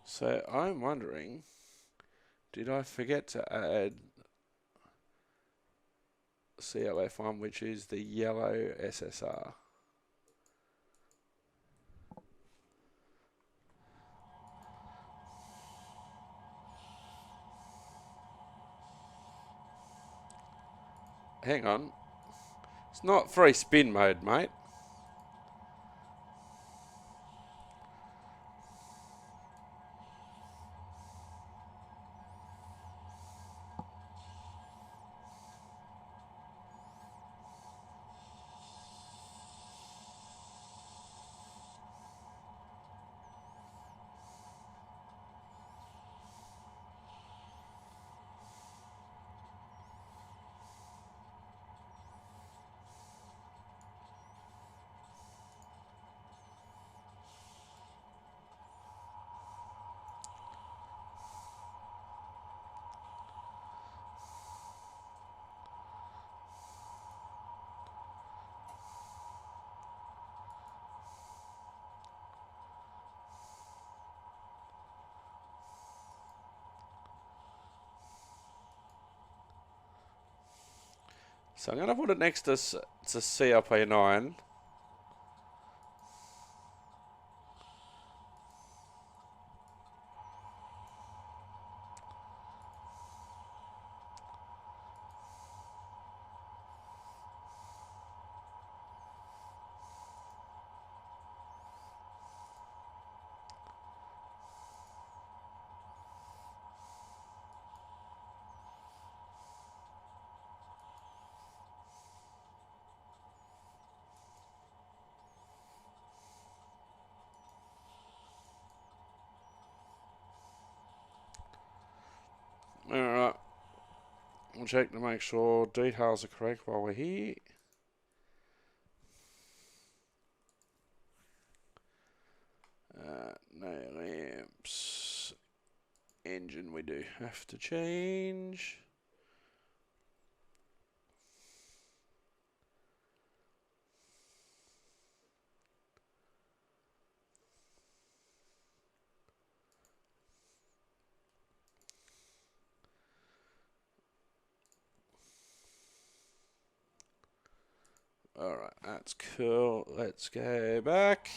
So I'm wondering, did I forget to add CLF1, which is the yellow SSR? Hang on. It's not free spin mode, mate. So I'm going to put it next to CRP9. Alright. We'll check to make sure details are correct while we're here. No lamps. Engine we do have to change. Alright, that's cool. Let's go back.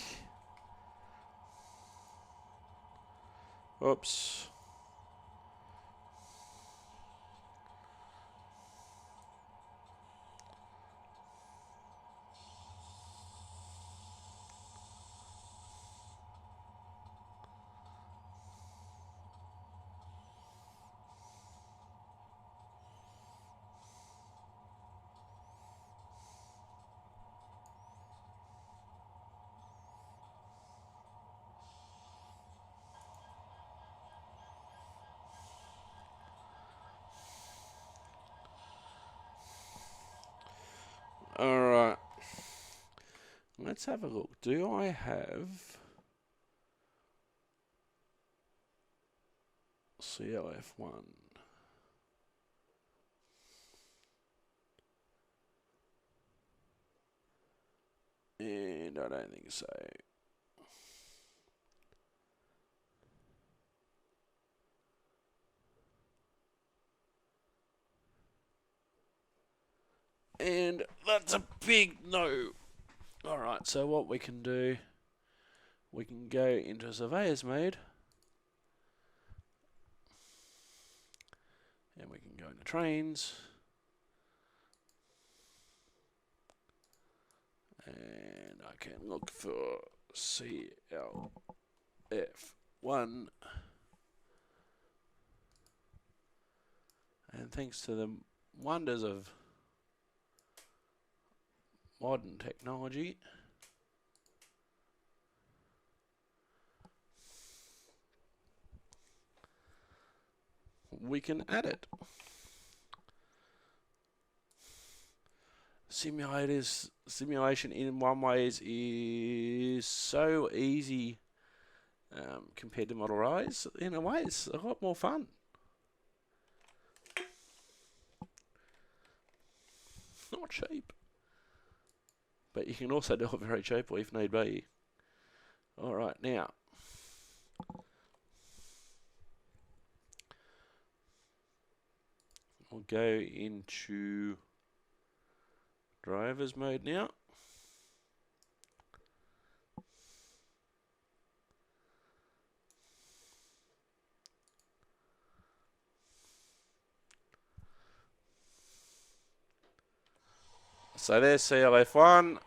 Oops. Alright. Let's have a look. Do I have CLF1? And I don't think so. And that's a big no. Alright, so what we can do, we can go into surveyor's mode. And we can go into Trainz. And I can look for CLF1. And thanks to the wonders of modern technology, we can add it. Simulation in one way is so easy compared to Model Rise. In a way, it's a lot more fun. Not cheap. But you can also do it very cheaply if need be. Alright, now. We'll go into driver's mode now. So there's CLF1.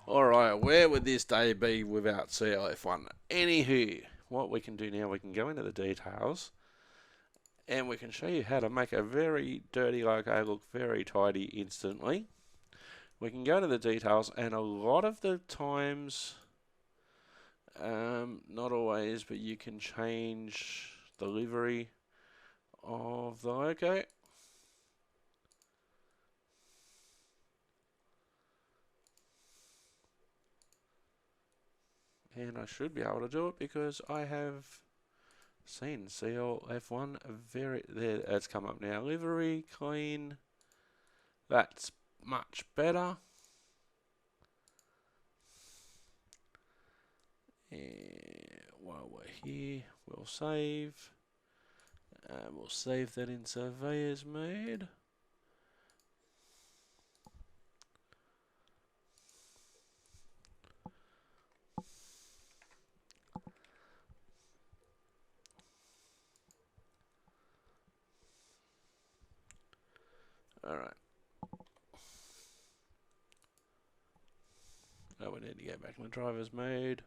Alright, where would this day be without CLF1? Anywho, what we can do now, we can go into the details and we can show you how to make a very dirty loco look very tidy instantly. We can go to the details, and a lot of the times, not always, but you can change the livery of the loco. And I should be able to do it because I have seen CLF1 very, there, it's come up now. Livery, clean, that's much better. And while we're here, we'll save. We'll save that in surveyor's mode. Alright. Now we need to go back in the driver's mode.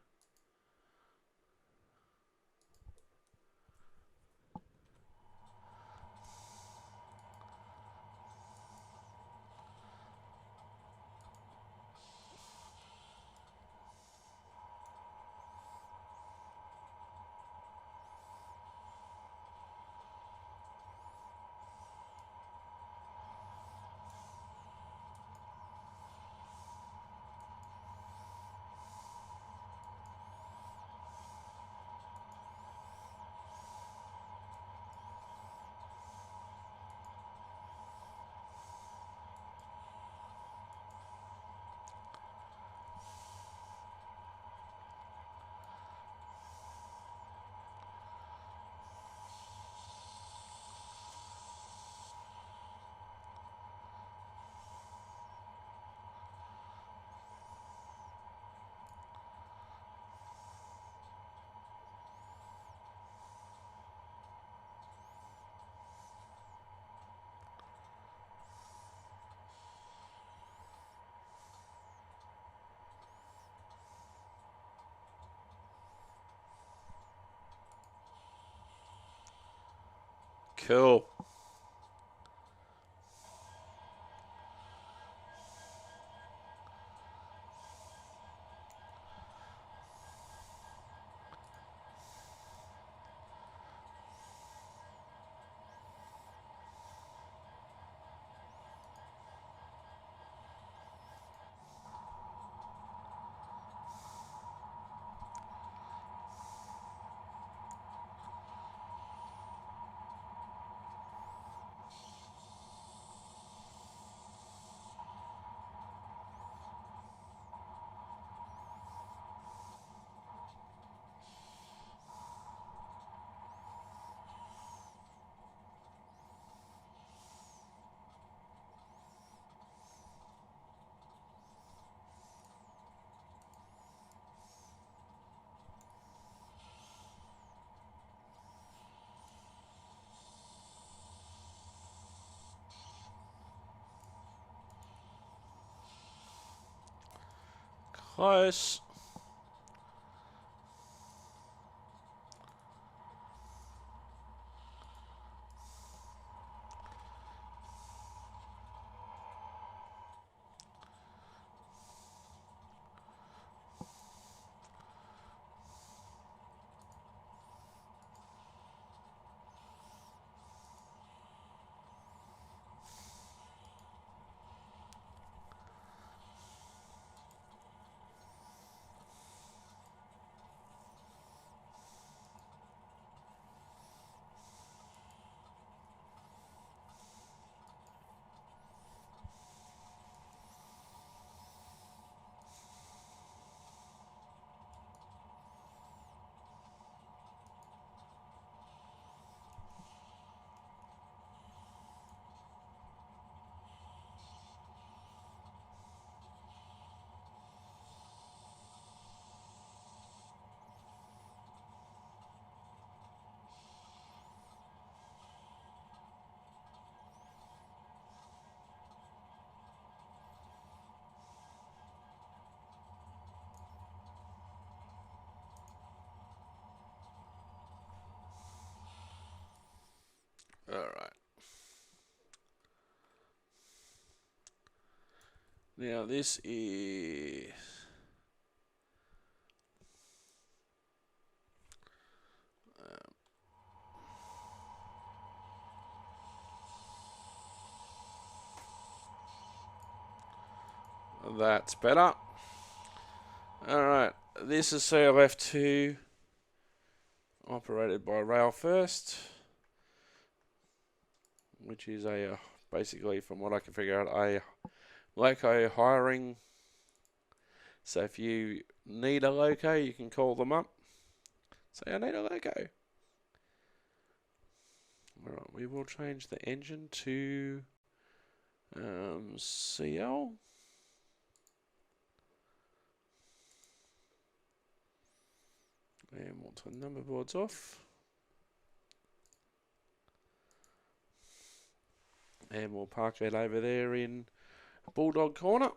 Cool. Close. All right. Now this is that's better. All right. This is CLF2 operated by Rail First, which is a basically, from what I can figure out, a loco hiring. So if you need a loco, you can call them up. Say, I need a loco. Alright, we will change the engine to CL. And we'll turn number boards off. And we'll park it over there in Bulldog Corner.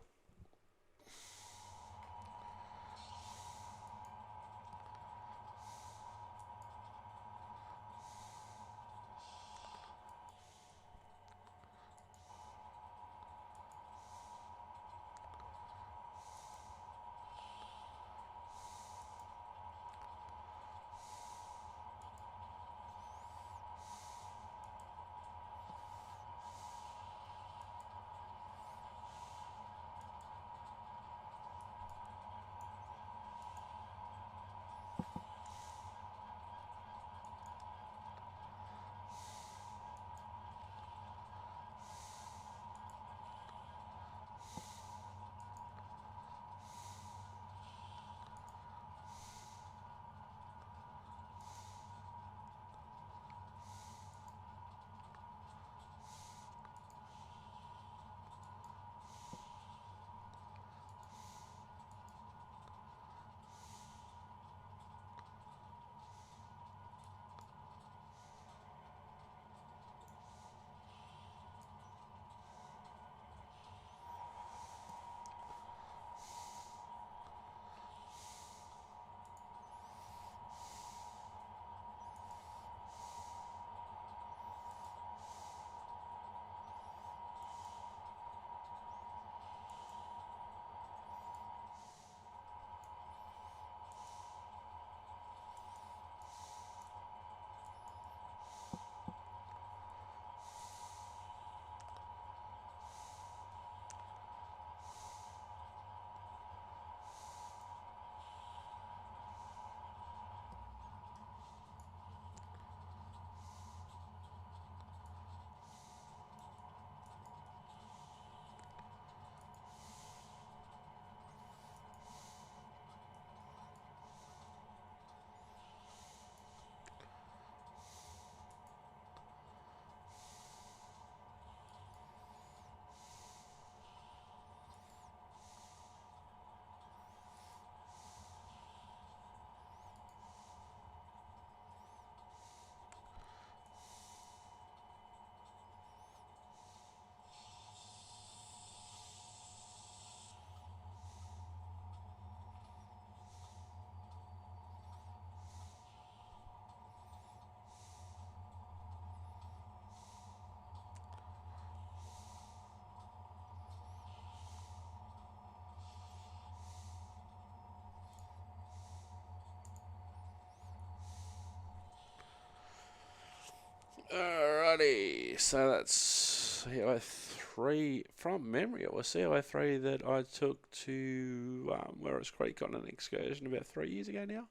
Alrighty, so that's CO3 from memory. It was CO3 that I took to Werris Creek on an excursion about 3 years ago now.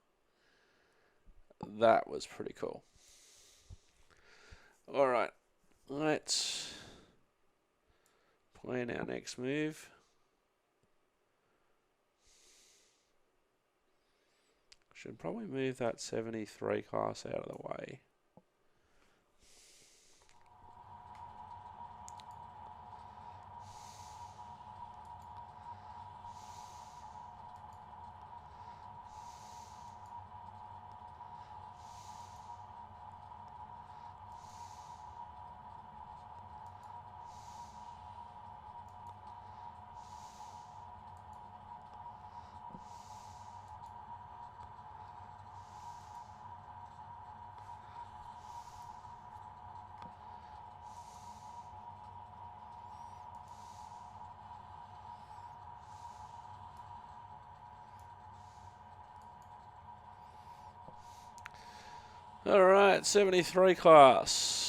That was pretty cool. Alright, let's plan our next move. Should probably move that 73 class out of the way. Alright, 73 class.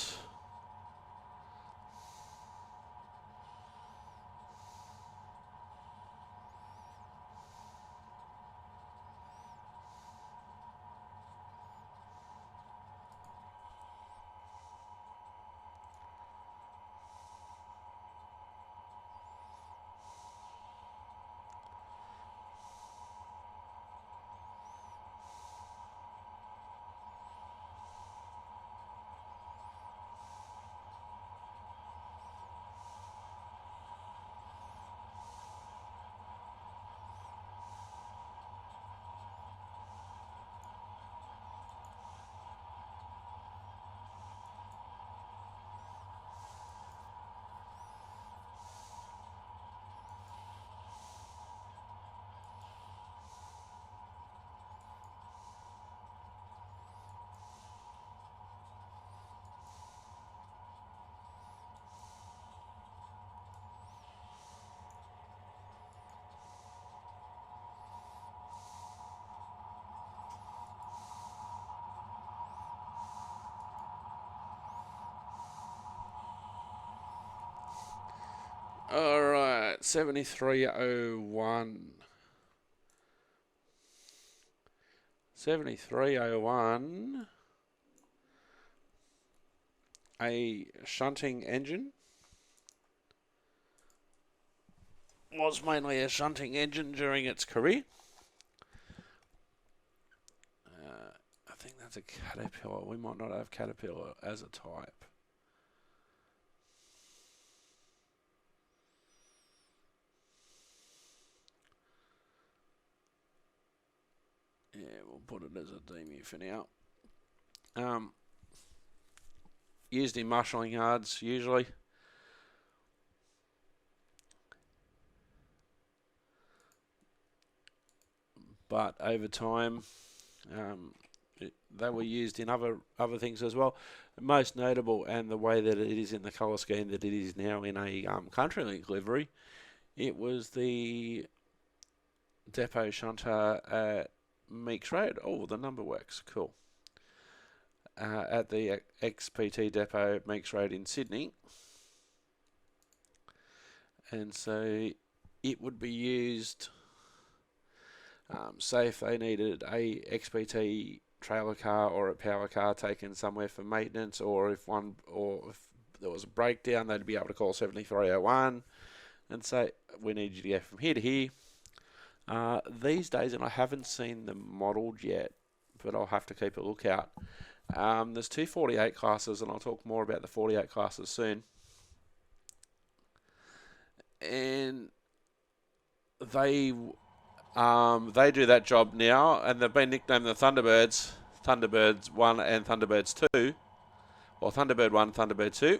Alright, 7301. 7301. A shunting engine. Was mainly a shunting engine during its career. I think that's a Caterpillar. We might not have Caterpillar as a type. Yeah, we'll put it as a DMU for now. Used in marshalling yards usually. But over time, they were used in other things as well. Most notable, and the way that it is in the colour scheme that it is now in a CountryLink livery, it was the depot shunter at Meeks Road. Oh, the number works. Cool. At the XPT depot at Meeks Road in Sydney. And so it would be used, say if they needed a XPT trailer car or a power car taken somewhere for maintenance, or if there was a breakdown, they'd be able to call 7301 and say, we need you to go from here to here. These days, and I haven't seen them modelled yet, but I'll have to keep a lookout. There's two 48 classes, and I'll talk more about the 48 classes soon. And they do that job now, and they've been nicknamed the Thunderbirds. Thunderbirds 1 and Thunderbirds 2. Or Thunderbird 1, Thunderbird 2.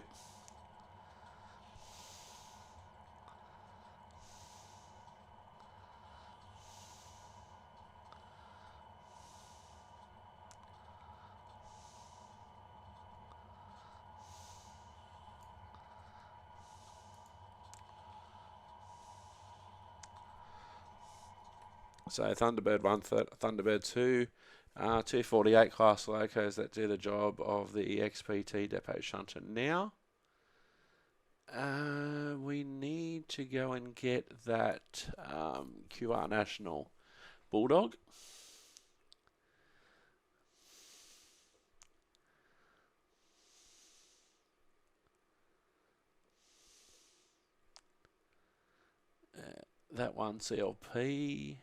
So Thunderbird 1, Thunderbird 2, 248 class locos that do the job of the XPT depot shunter. Now, we need to go and get that QR National Bulldog. That one CLP.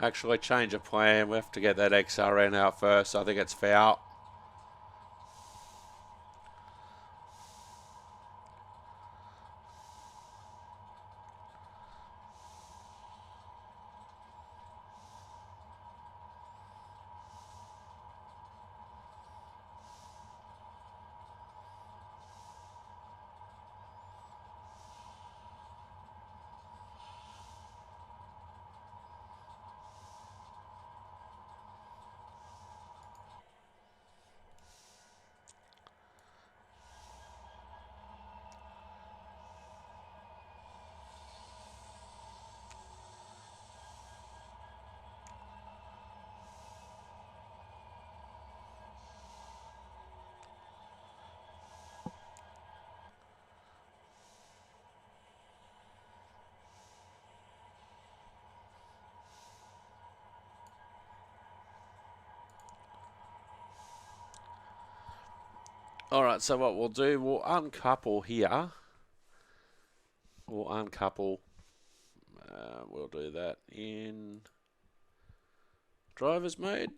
Actually, change of plan. We have to get that XRN out first. I think it's foul. Alright, so what we'll do, we'll uncouple here. We'll uncouple. We'll do that in driver's mode.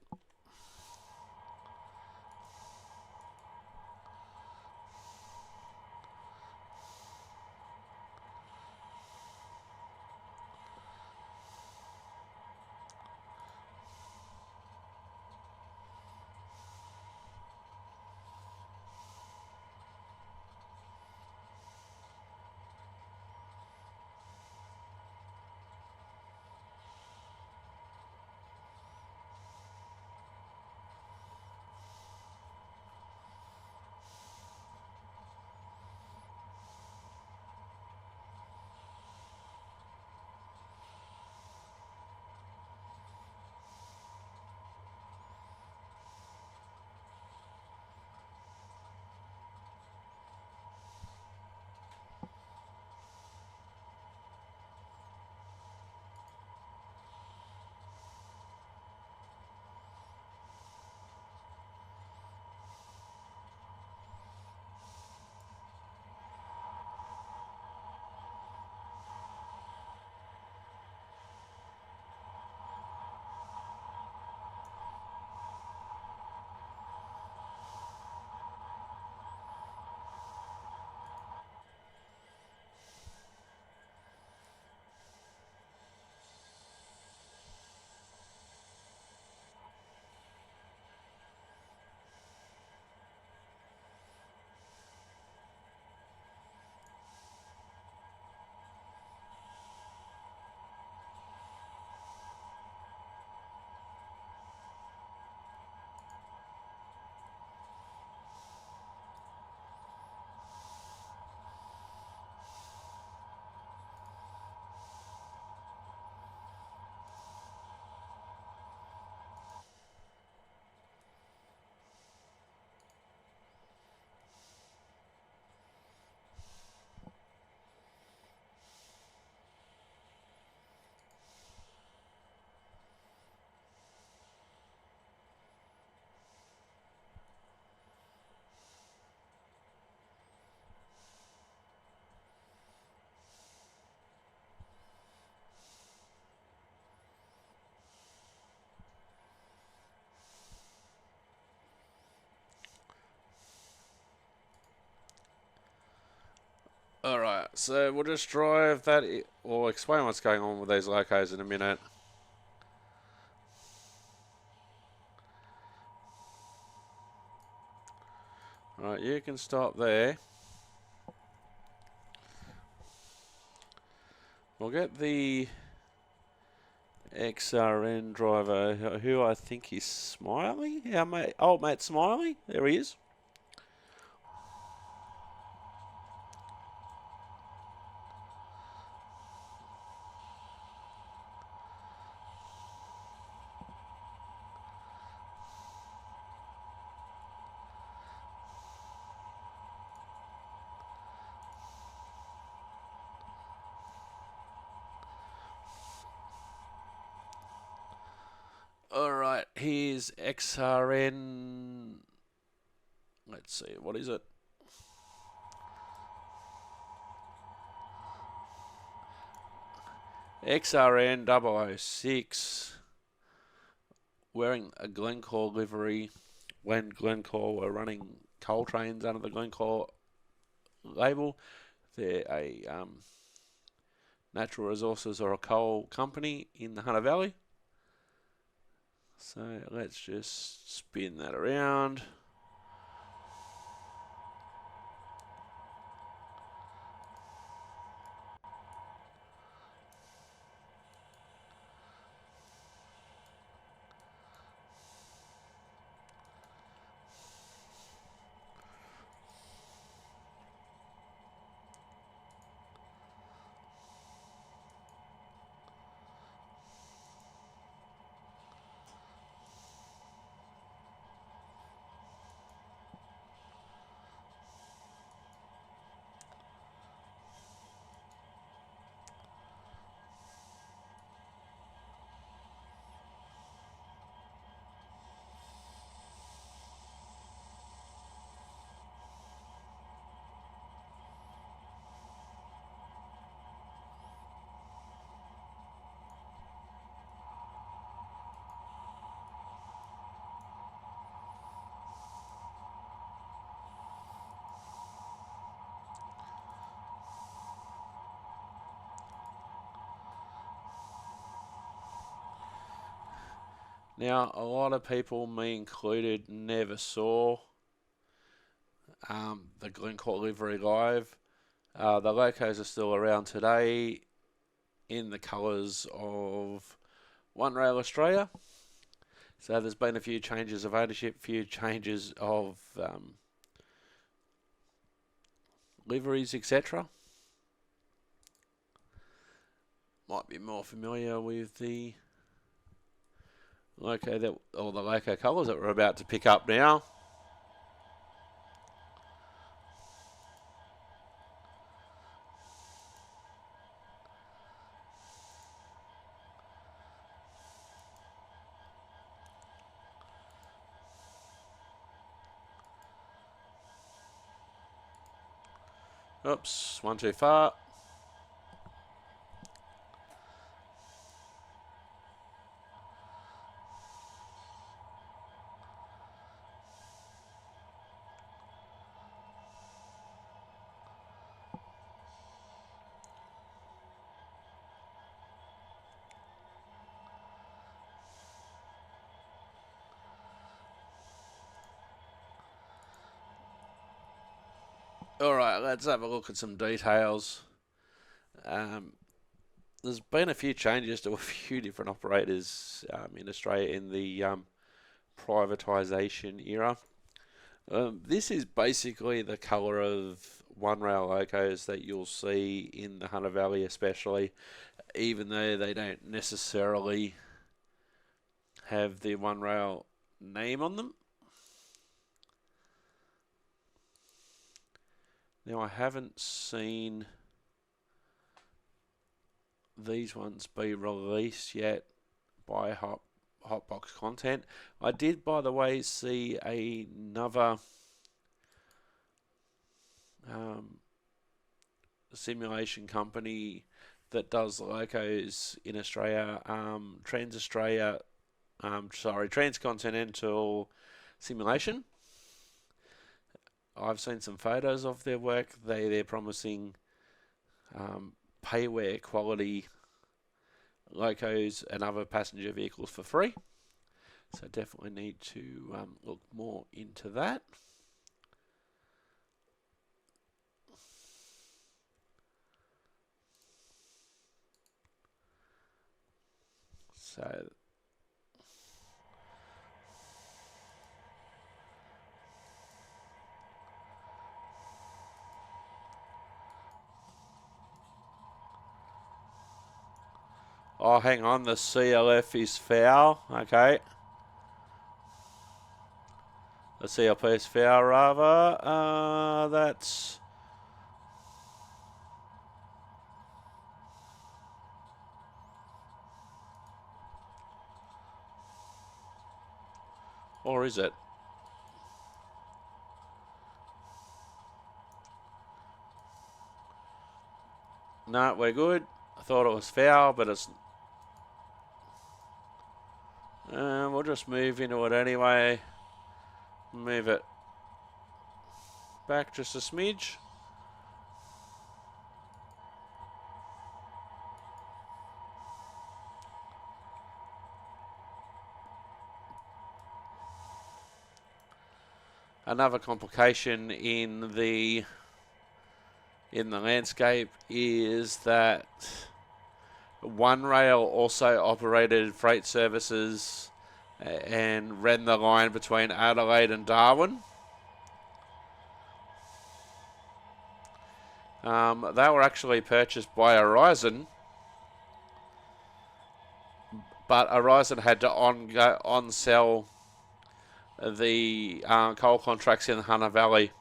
Alright, so we'll just drive that, or explain what's going on with these locos in a minute. Alright, you can stop there. We'll get the XRN driver, who I think is Smiley. Our mate, old mate Smiley. There he is. Alright, here's XRN. Let's see, what is it? XRN 006, wearing a Glencore livery when Glencore were running coal trains under the Glencore label. They're a natural resources or a coal company in the Hunter Valley. So let's just spin that around. Now, a lot of people, me included, never saw the Glencore livery live. The locos are still around today in the colours of One Rail Australia. So there's been a few changes of ownership, few changes of liveries, etc. Might be more familiar with the loco that, or the loco colours that we're about to pick up now. Oops, one too far. Alright, let's have a look at some details. There's been a few changes to a few different operators in Australia in the privatisation era. This is basically the colour of one rail locos that you'll see in the Hunter Valley especially, even though they don't necessarily have the one rail name on them. Now, I haven't seen these ones be released yet by Hotbox Content. I did, by the way, see another simulation company that does locos in Australia, Trainz Australia, Transcontinental Simulation. I've seen some photos of their work. They're promising payware quality locos and other passenger vehicles for free. So definitely need to look more into that. So oh, hang on, the CLF is foul. Okay. The CLP is foul, rather. That's... Or is it? No, we're good. I thought it was foul, but it's... we'll just move into it anyway. Move it back just a smidge. Another complication in the landscape is that One Rail also operated freight services and ran the line between Adelaide and Darwin. They were actually purchased by Horizon, but Horizon had to on-sell the coal contracts in the Hunter Valley.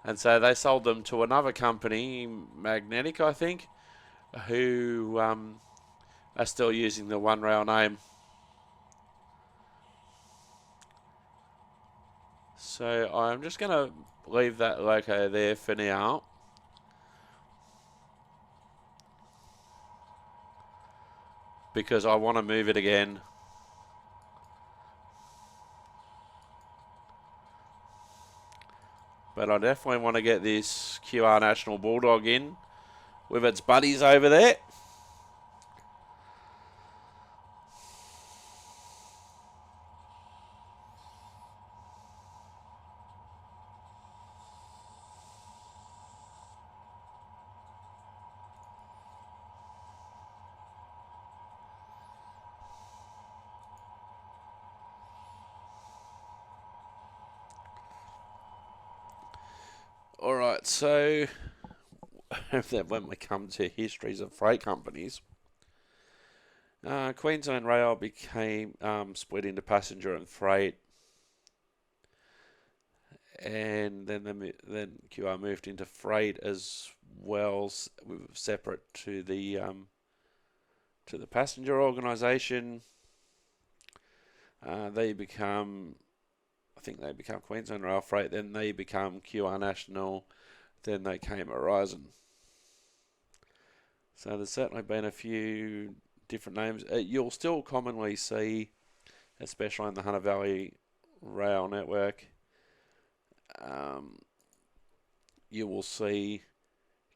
And so they sold them to another company, Magnetic, I think, who are still using the One Rail name. So I'm just going to leave that loco there for now. Because I want to move it again. But I definitely want to get this QR National Bulldog in with its buddies over there. Alright, so when we come to histories of freight companies, Queensland Rail became split into passenger and freight, and then QR moved into freight as well, separate to the passenger organisation. They become Queensland Rail Freight, then they become QR National, then they came Horizon. So there's certainly been a few different names. You'll still commonly see, especially in the Hunter Valley Rail Network, you will see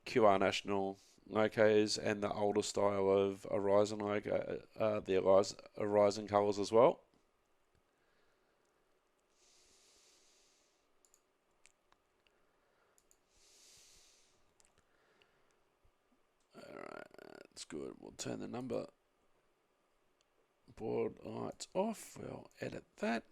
QR National locos and the older style of Horizon loco, the Horizon colours as well. Alright, that's good. We'll turn the number board lights off. We'll edit that.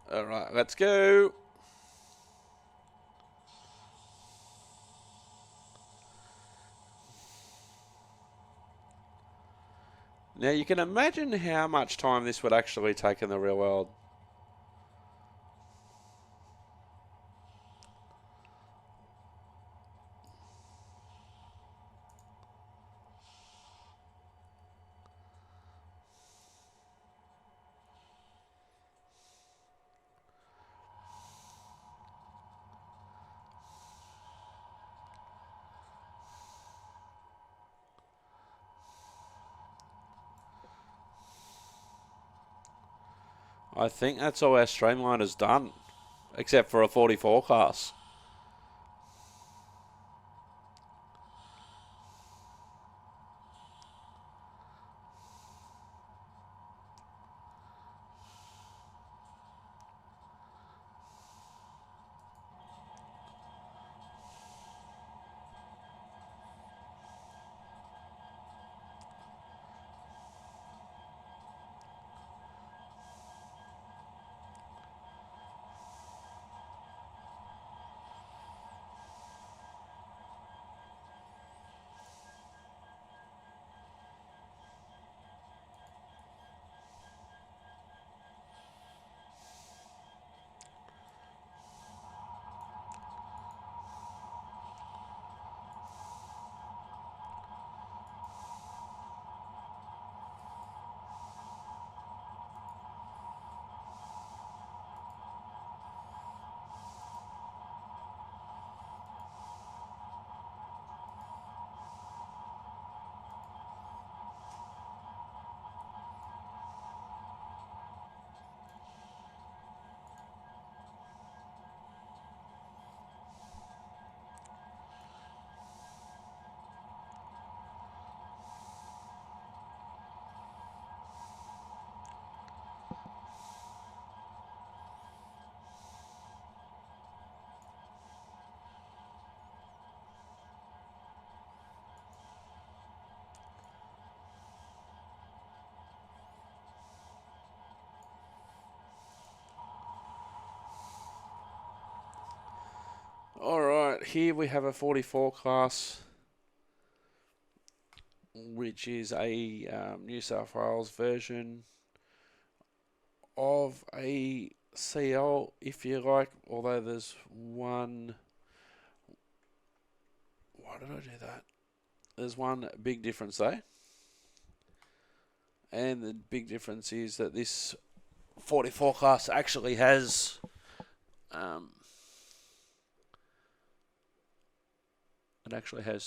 Alright, let's go. Now you can imagine how much time this would actually take in the real world. I think that's all our streamliner's done, except for a 44 class. Alright, here we have a 44 class, which is a New South Wales version of a CL, if you like, although there's one... Why did I do that? There's one big difference though. And the big difference is that this 44 class actually has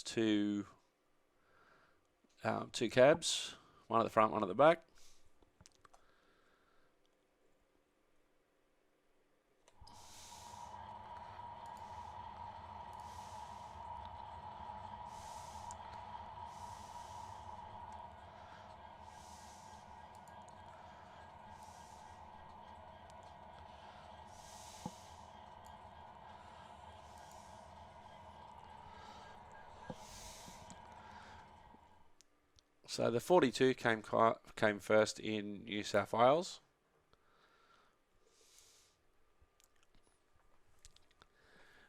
two cabs, one at the front, one at the back. So the 42 came first in New South Wales.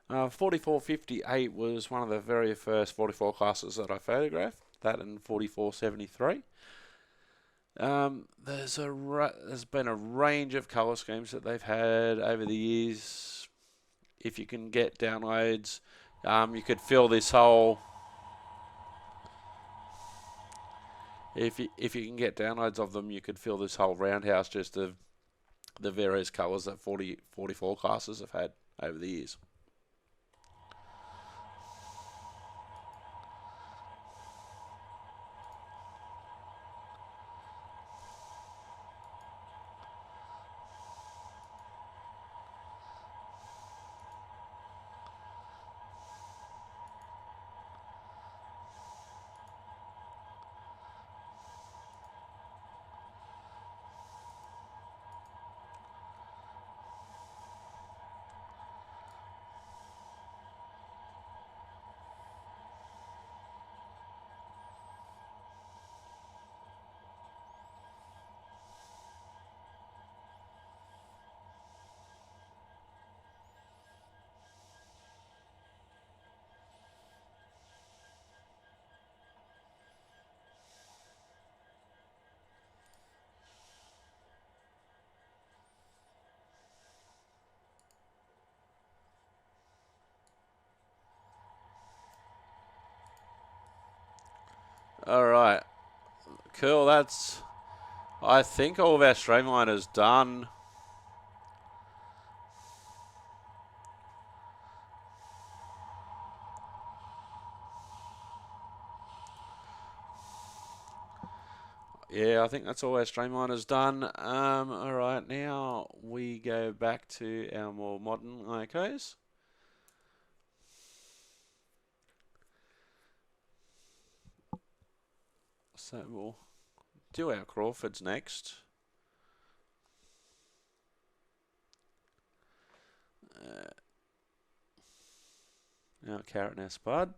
Uh, 4458 was one of the very first 44 classes that I photographed. That and 4473. There's been a range of colour schemes that they've had over the years. If you can get downloads, you could fill this whole... If you can get downloads of them, you could fill this whole roundhouse just of the various colours that 44 classes have had over the years. Alright, cool, that's... I think all of our streamliners done. Yeah, I think that's all our streamliner's done. All right, now we go back to our more modern locos. So we'll do our Crawfords next. Our carrot and our spud.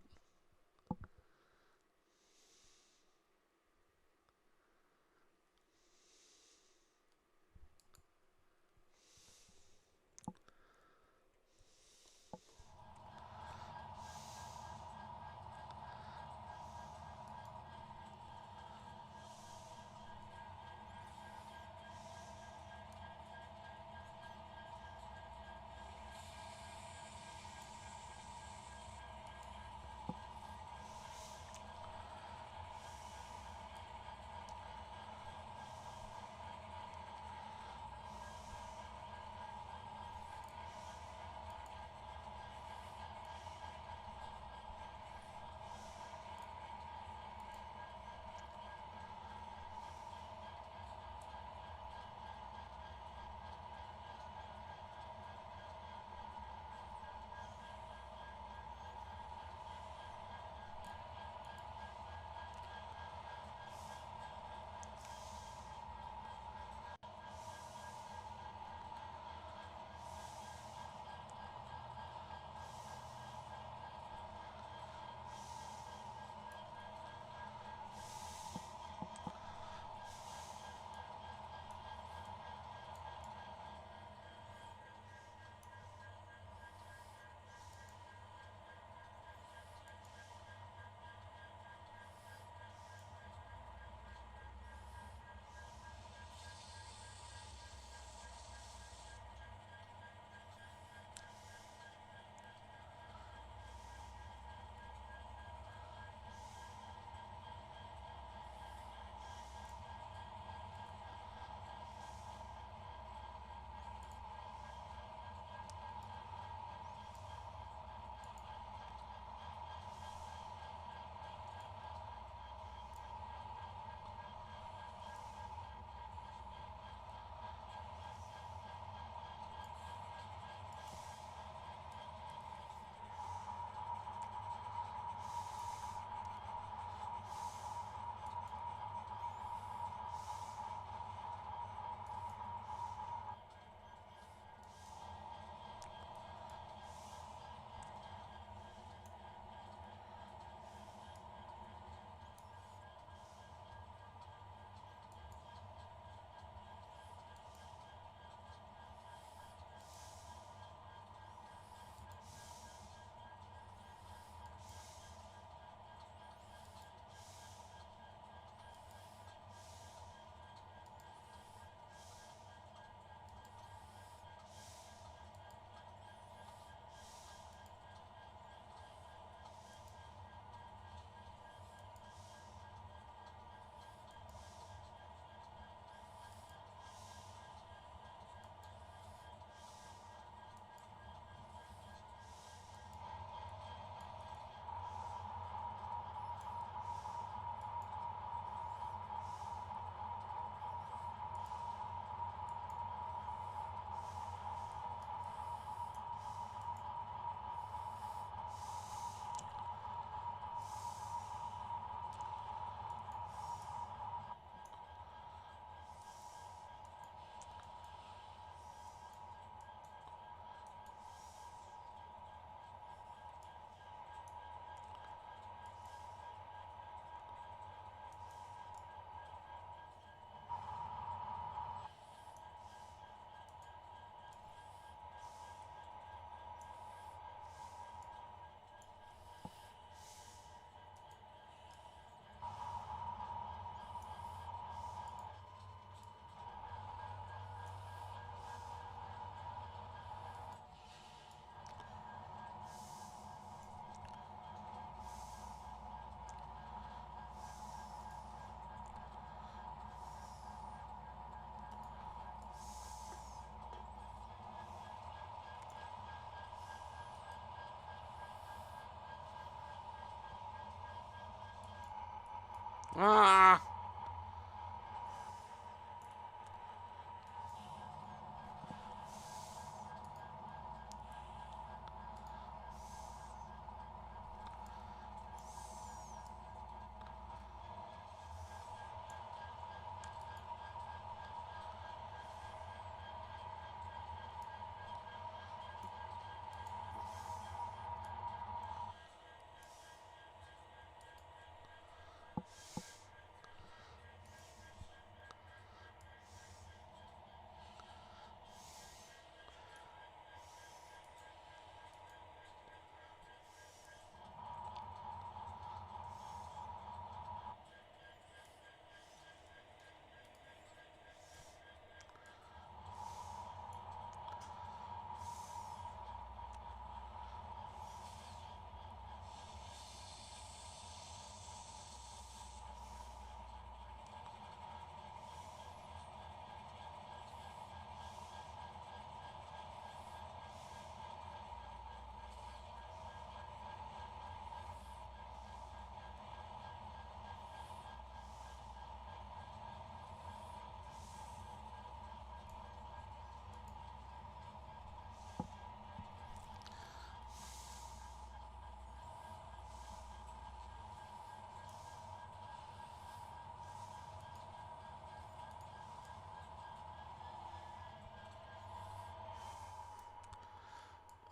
Ah!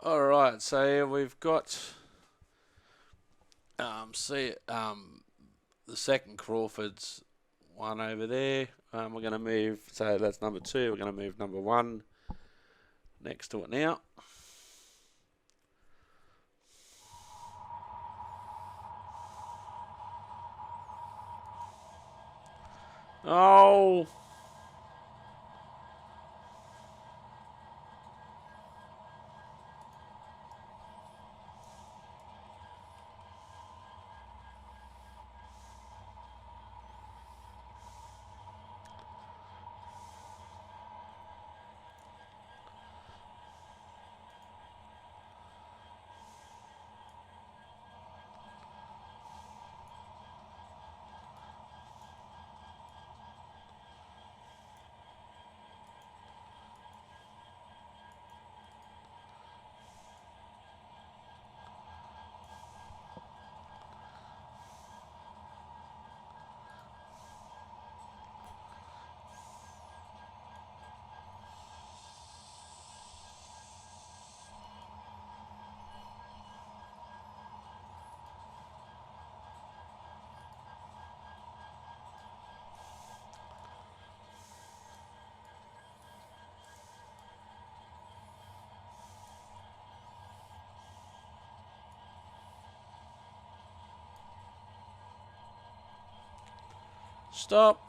All right, so we've got the second Crawford's one over there. We're going to move, so that's number 2. We're going to move number 1 next to it now. Oh! Stop!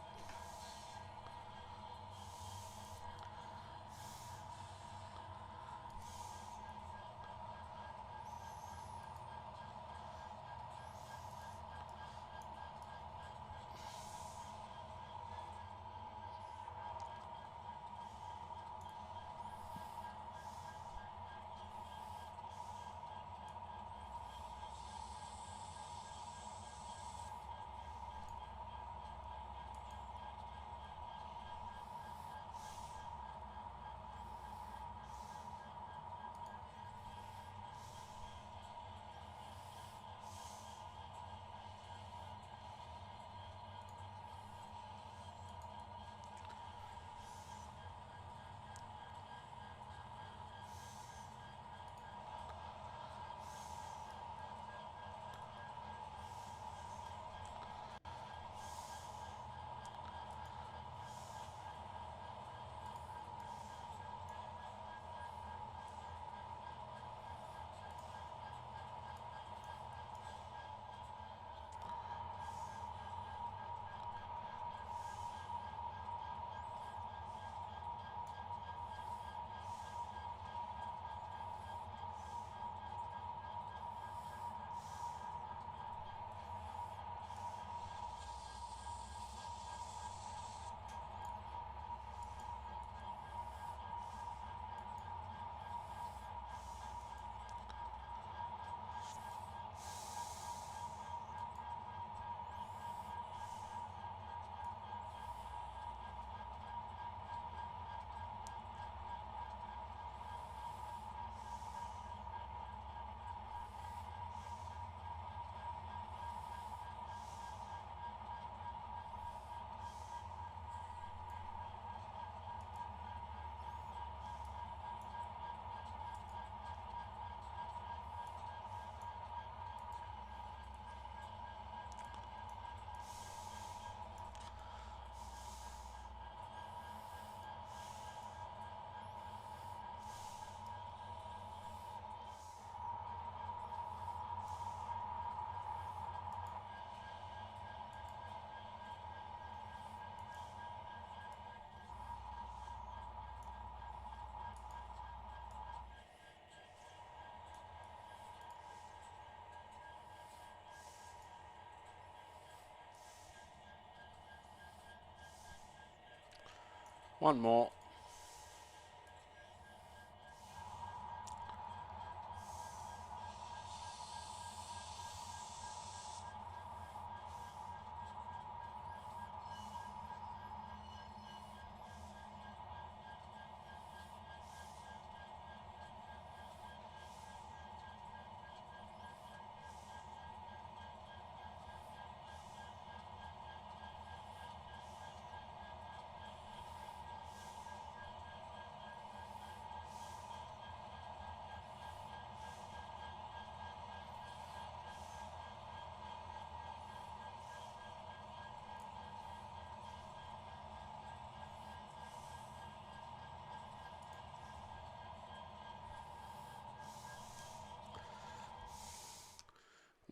One more.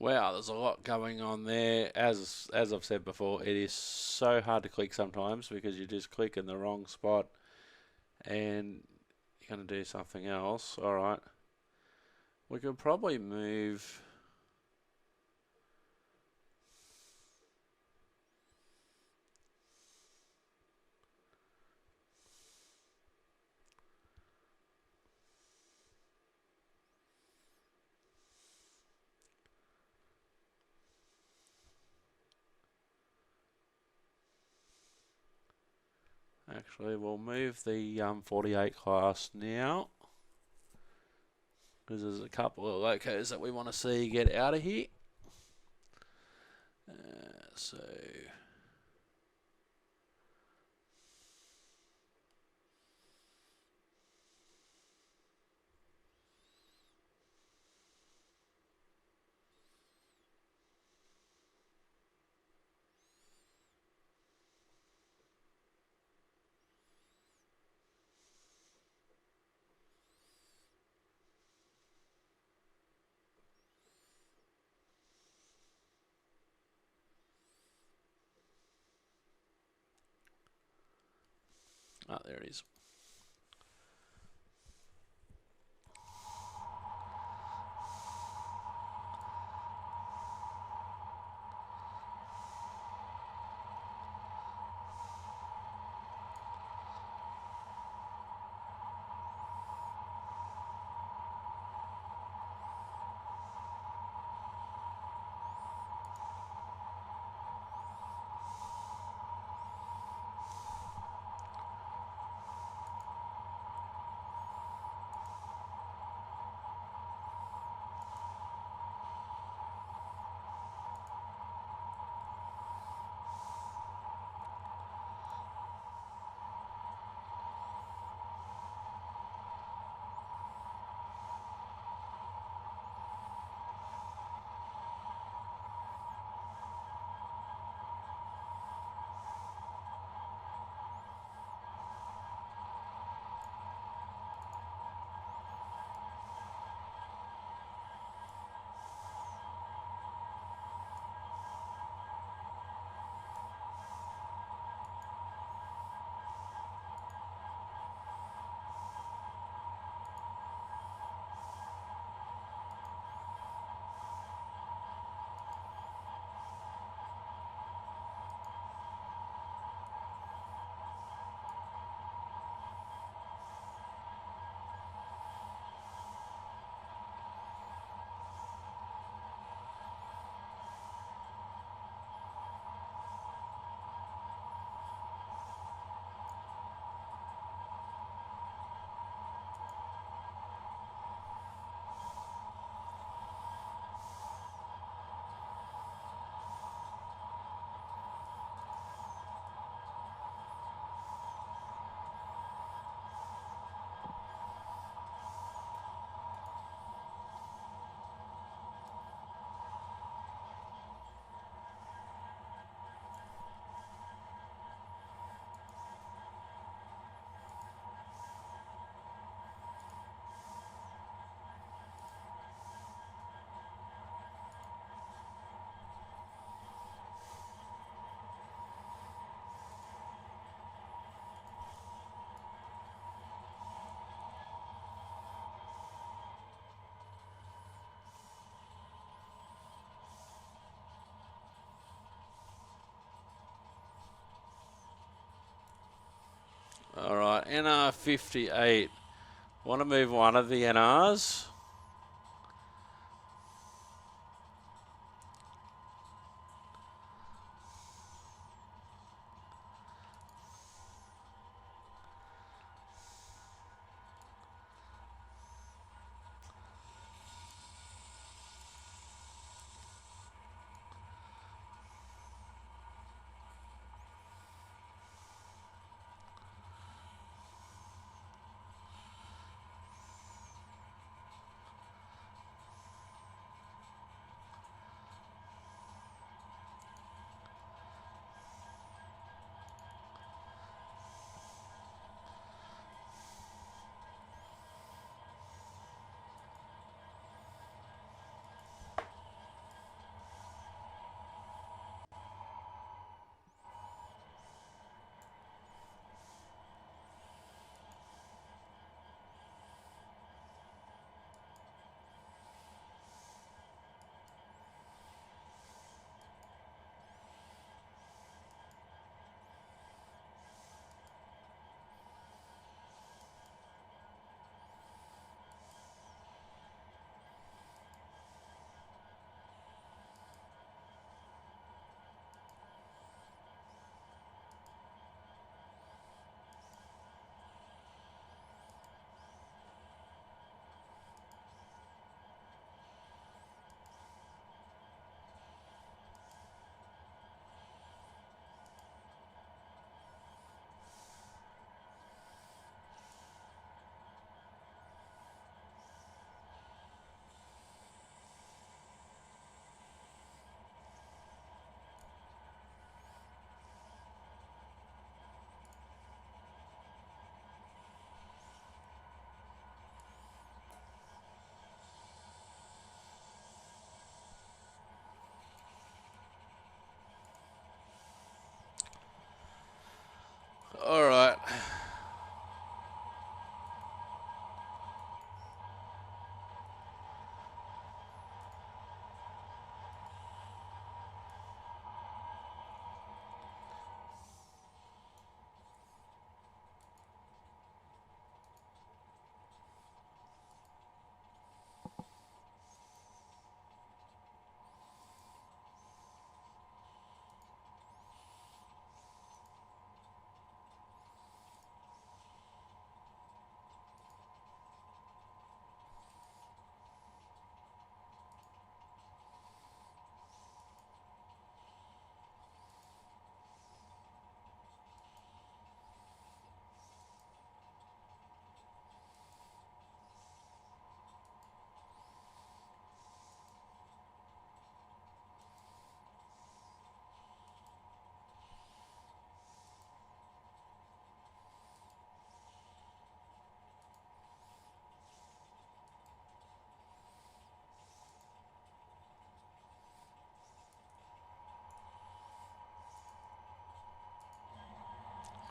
Wow, there's a lot going on there. As I've said before, it is so hard to click sometimes because you just click in the wrong spot and you're going to do something else. All right. We could probably move. Actually, we'll move the 48 class now because there's a couple of locos that we want to see get out of here. So there it is. All right, NR 58. Want to move one of the NRs.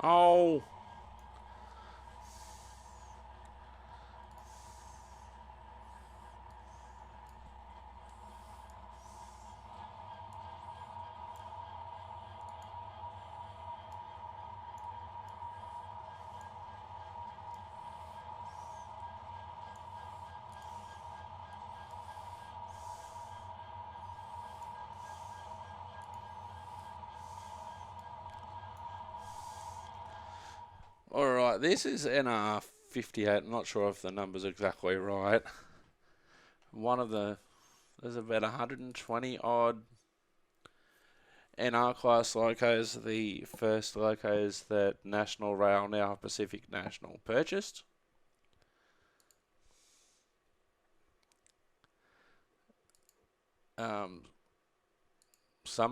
Oh. Alright, this is NR58. I'm not sure if the number's exactly right. There's about 120 odd NR class locos, the first locos that National Rail, now Pacific National, purchased. Some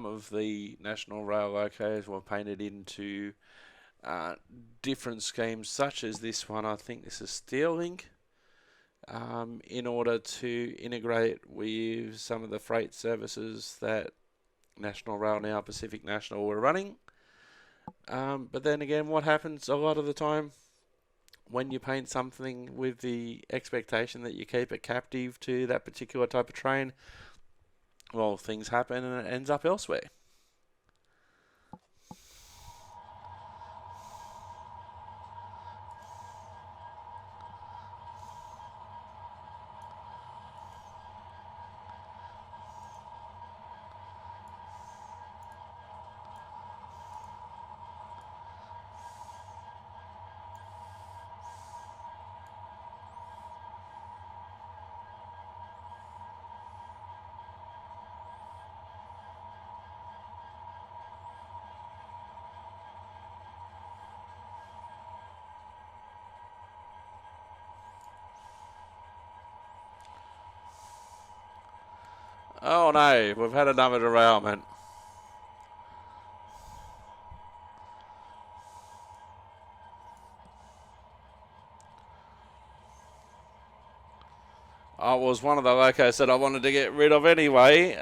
of the National Rail locos were painted into different schemes, such as this one. I think this is Steelink, in order to integrate with some of the freight services that National Rail, now Pacific National, were running. But then again, what happens a lot of the time when you paint something with the expectation that you keep it captive to that particular type of train, well, things happen and it ends up elsewhere. Oh no, we've had another derailment. I was one of the locos that I wanted to get rid of anyway.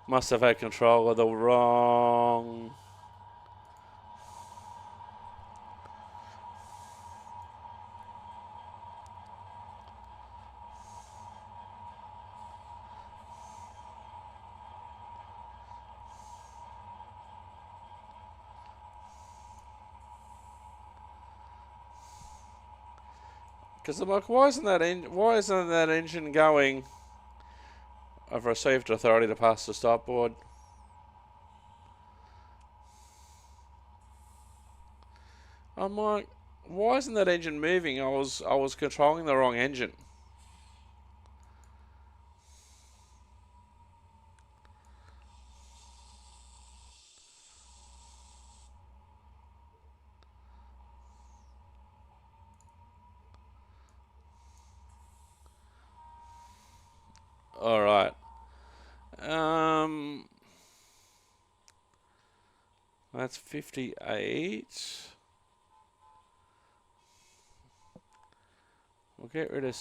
Must have had control of the wrong. Because I'm like, why isn't that engine going? I've received authority to pass the stop board. I'm like, why isn't that engine moving? I was controlling the wrong engine. All right. That's 58. We'll get rid of.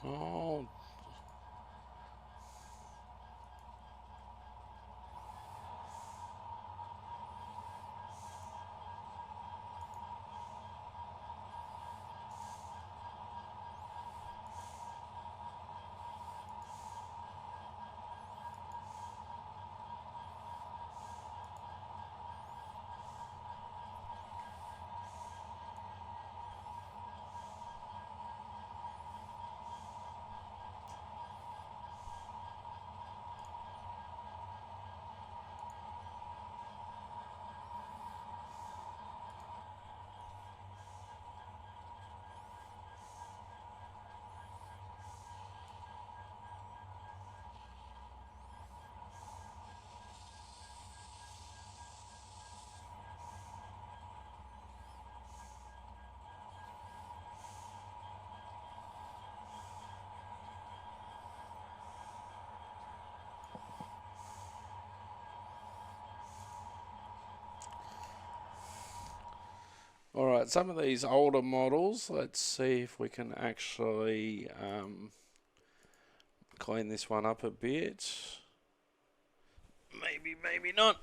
Oh, all right. Some of these older models, let's see if we can actually clean this one up a bit. Maybe, maybe not.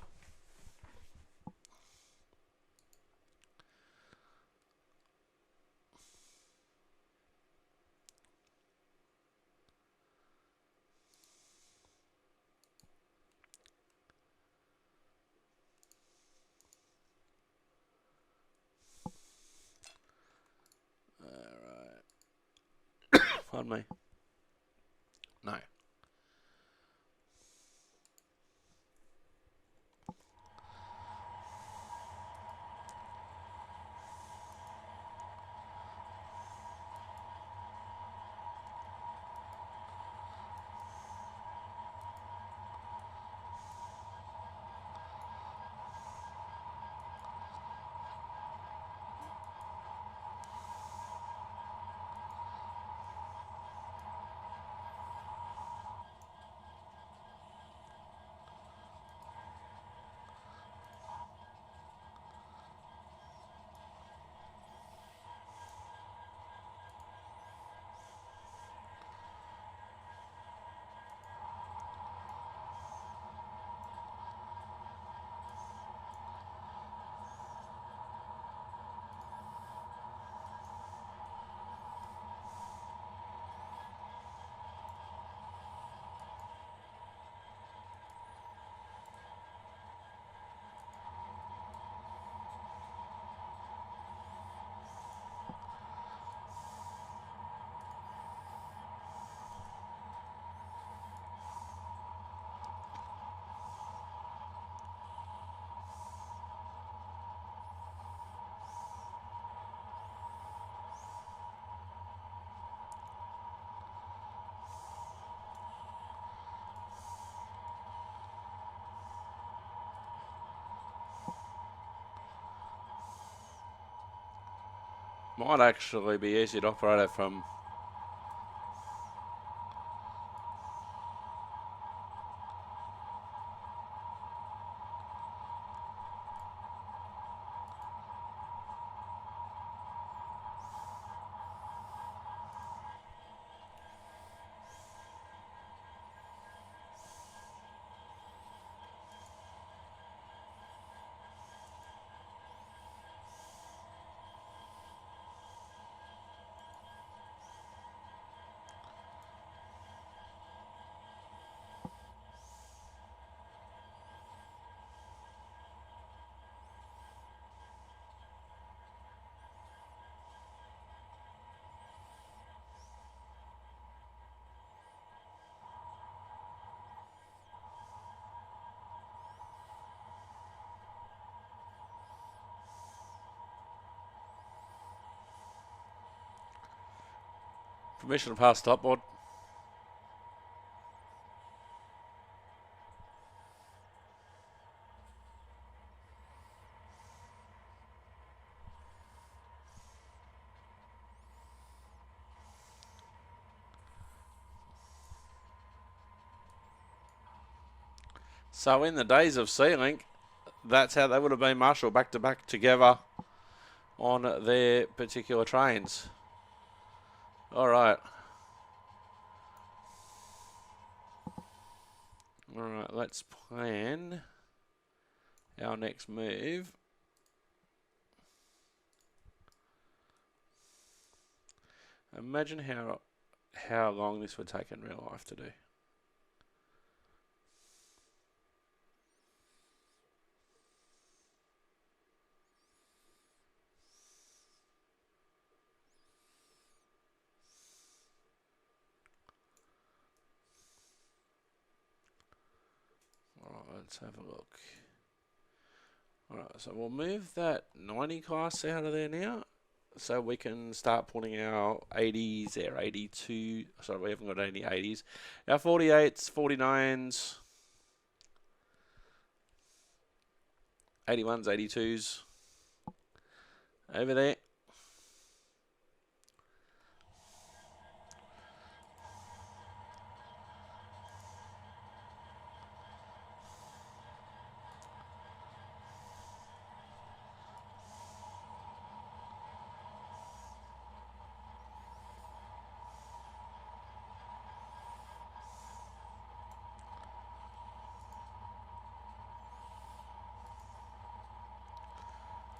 All right. Pardon me. No. Might actually be easy to operate it from. Permission to pass stopboard. So in the days of C-Link, that's how they would have been marshaled back to back together on their particular trains. All right. Alright, let's plan our next move. Imagine how long this would take in real life to do. Alright, let's have a look. Alright, so we'll move that 90 class out of there now. So we can start putting our 80s, our 82, sorry, we haven't got any 80s. Our 48s, 49s, 81s, 82s over there.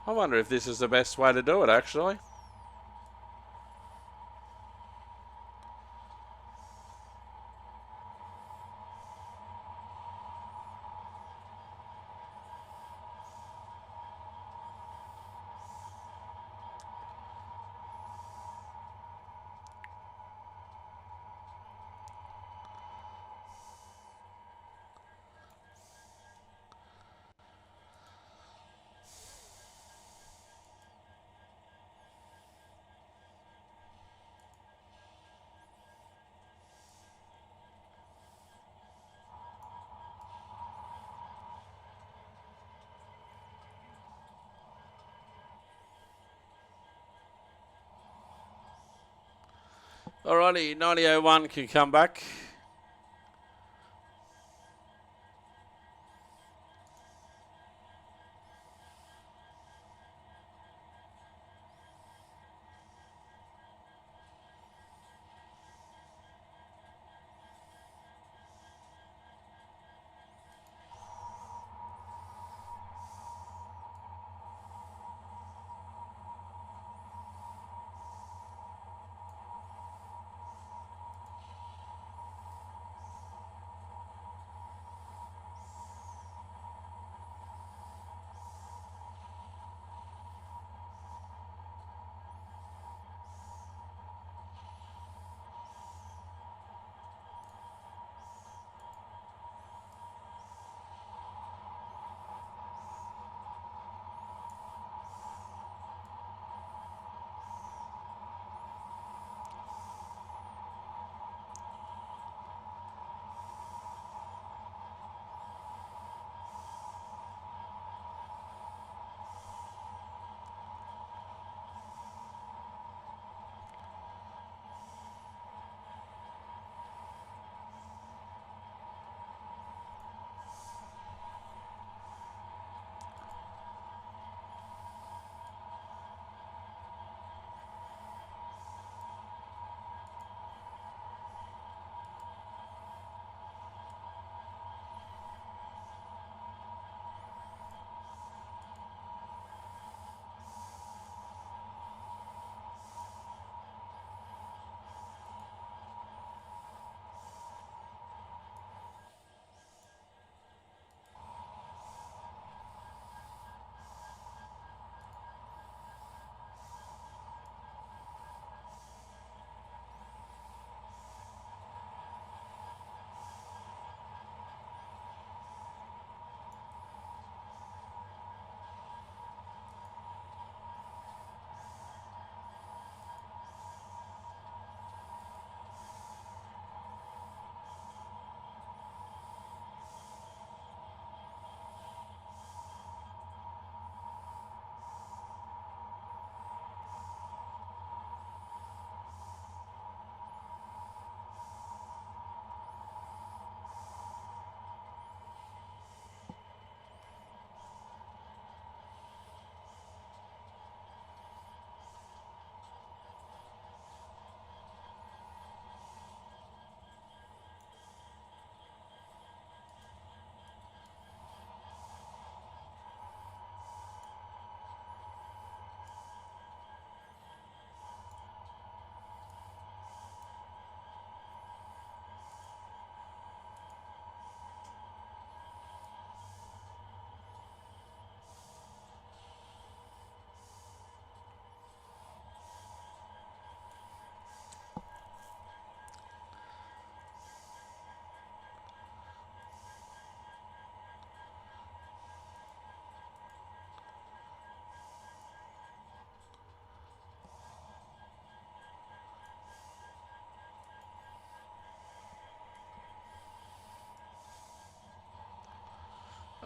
I wonder if this is the best way to do it, actually. Alrighty, 9001 can come back.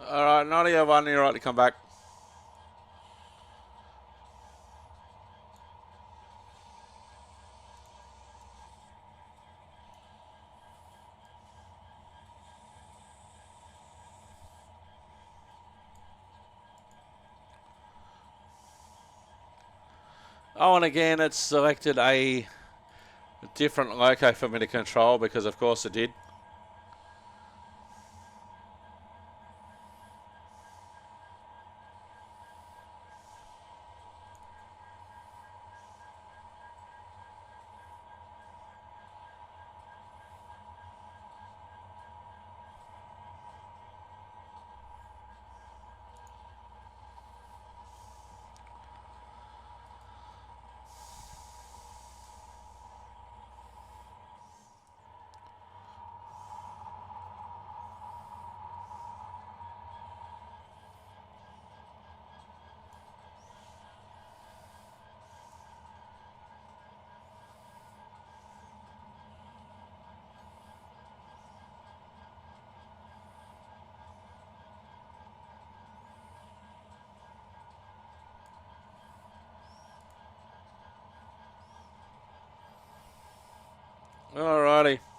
Alright, 9001, you're right to come back. Oh, and again, it's selected a different loco for me to control because, of course, it did. Alrighty.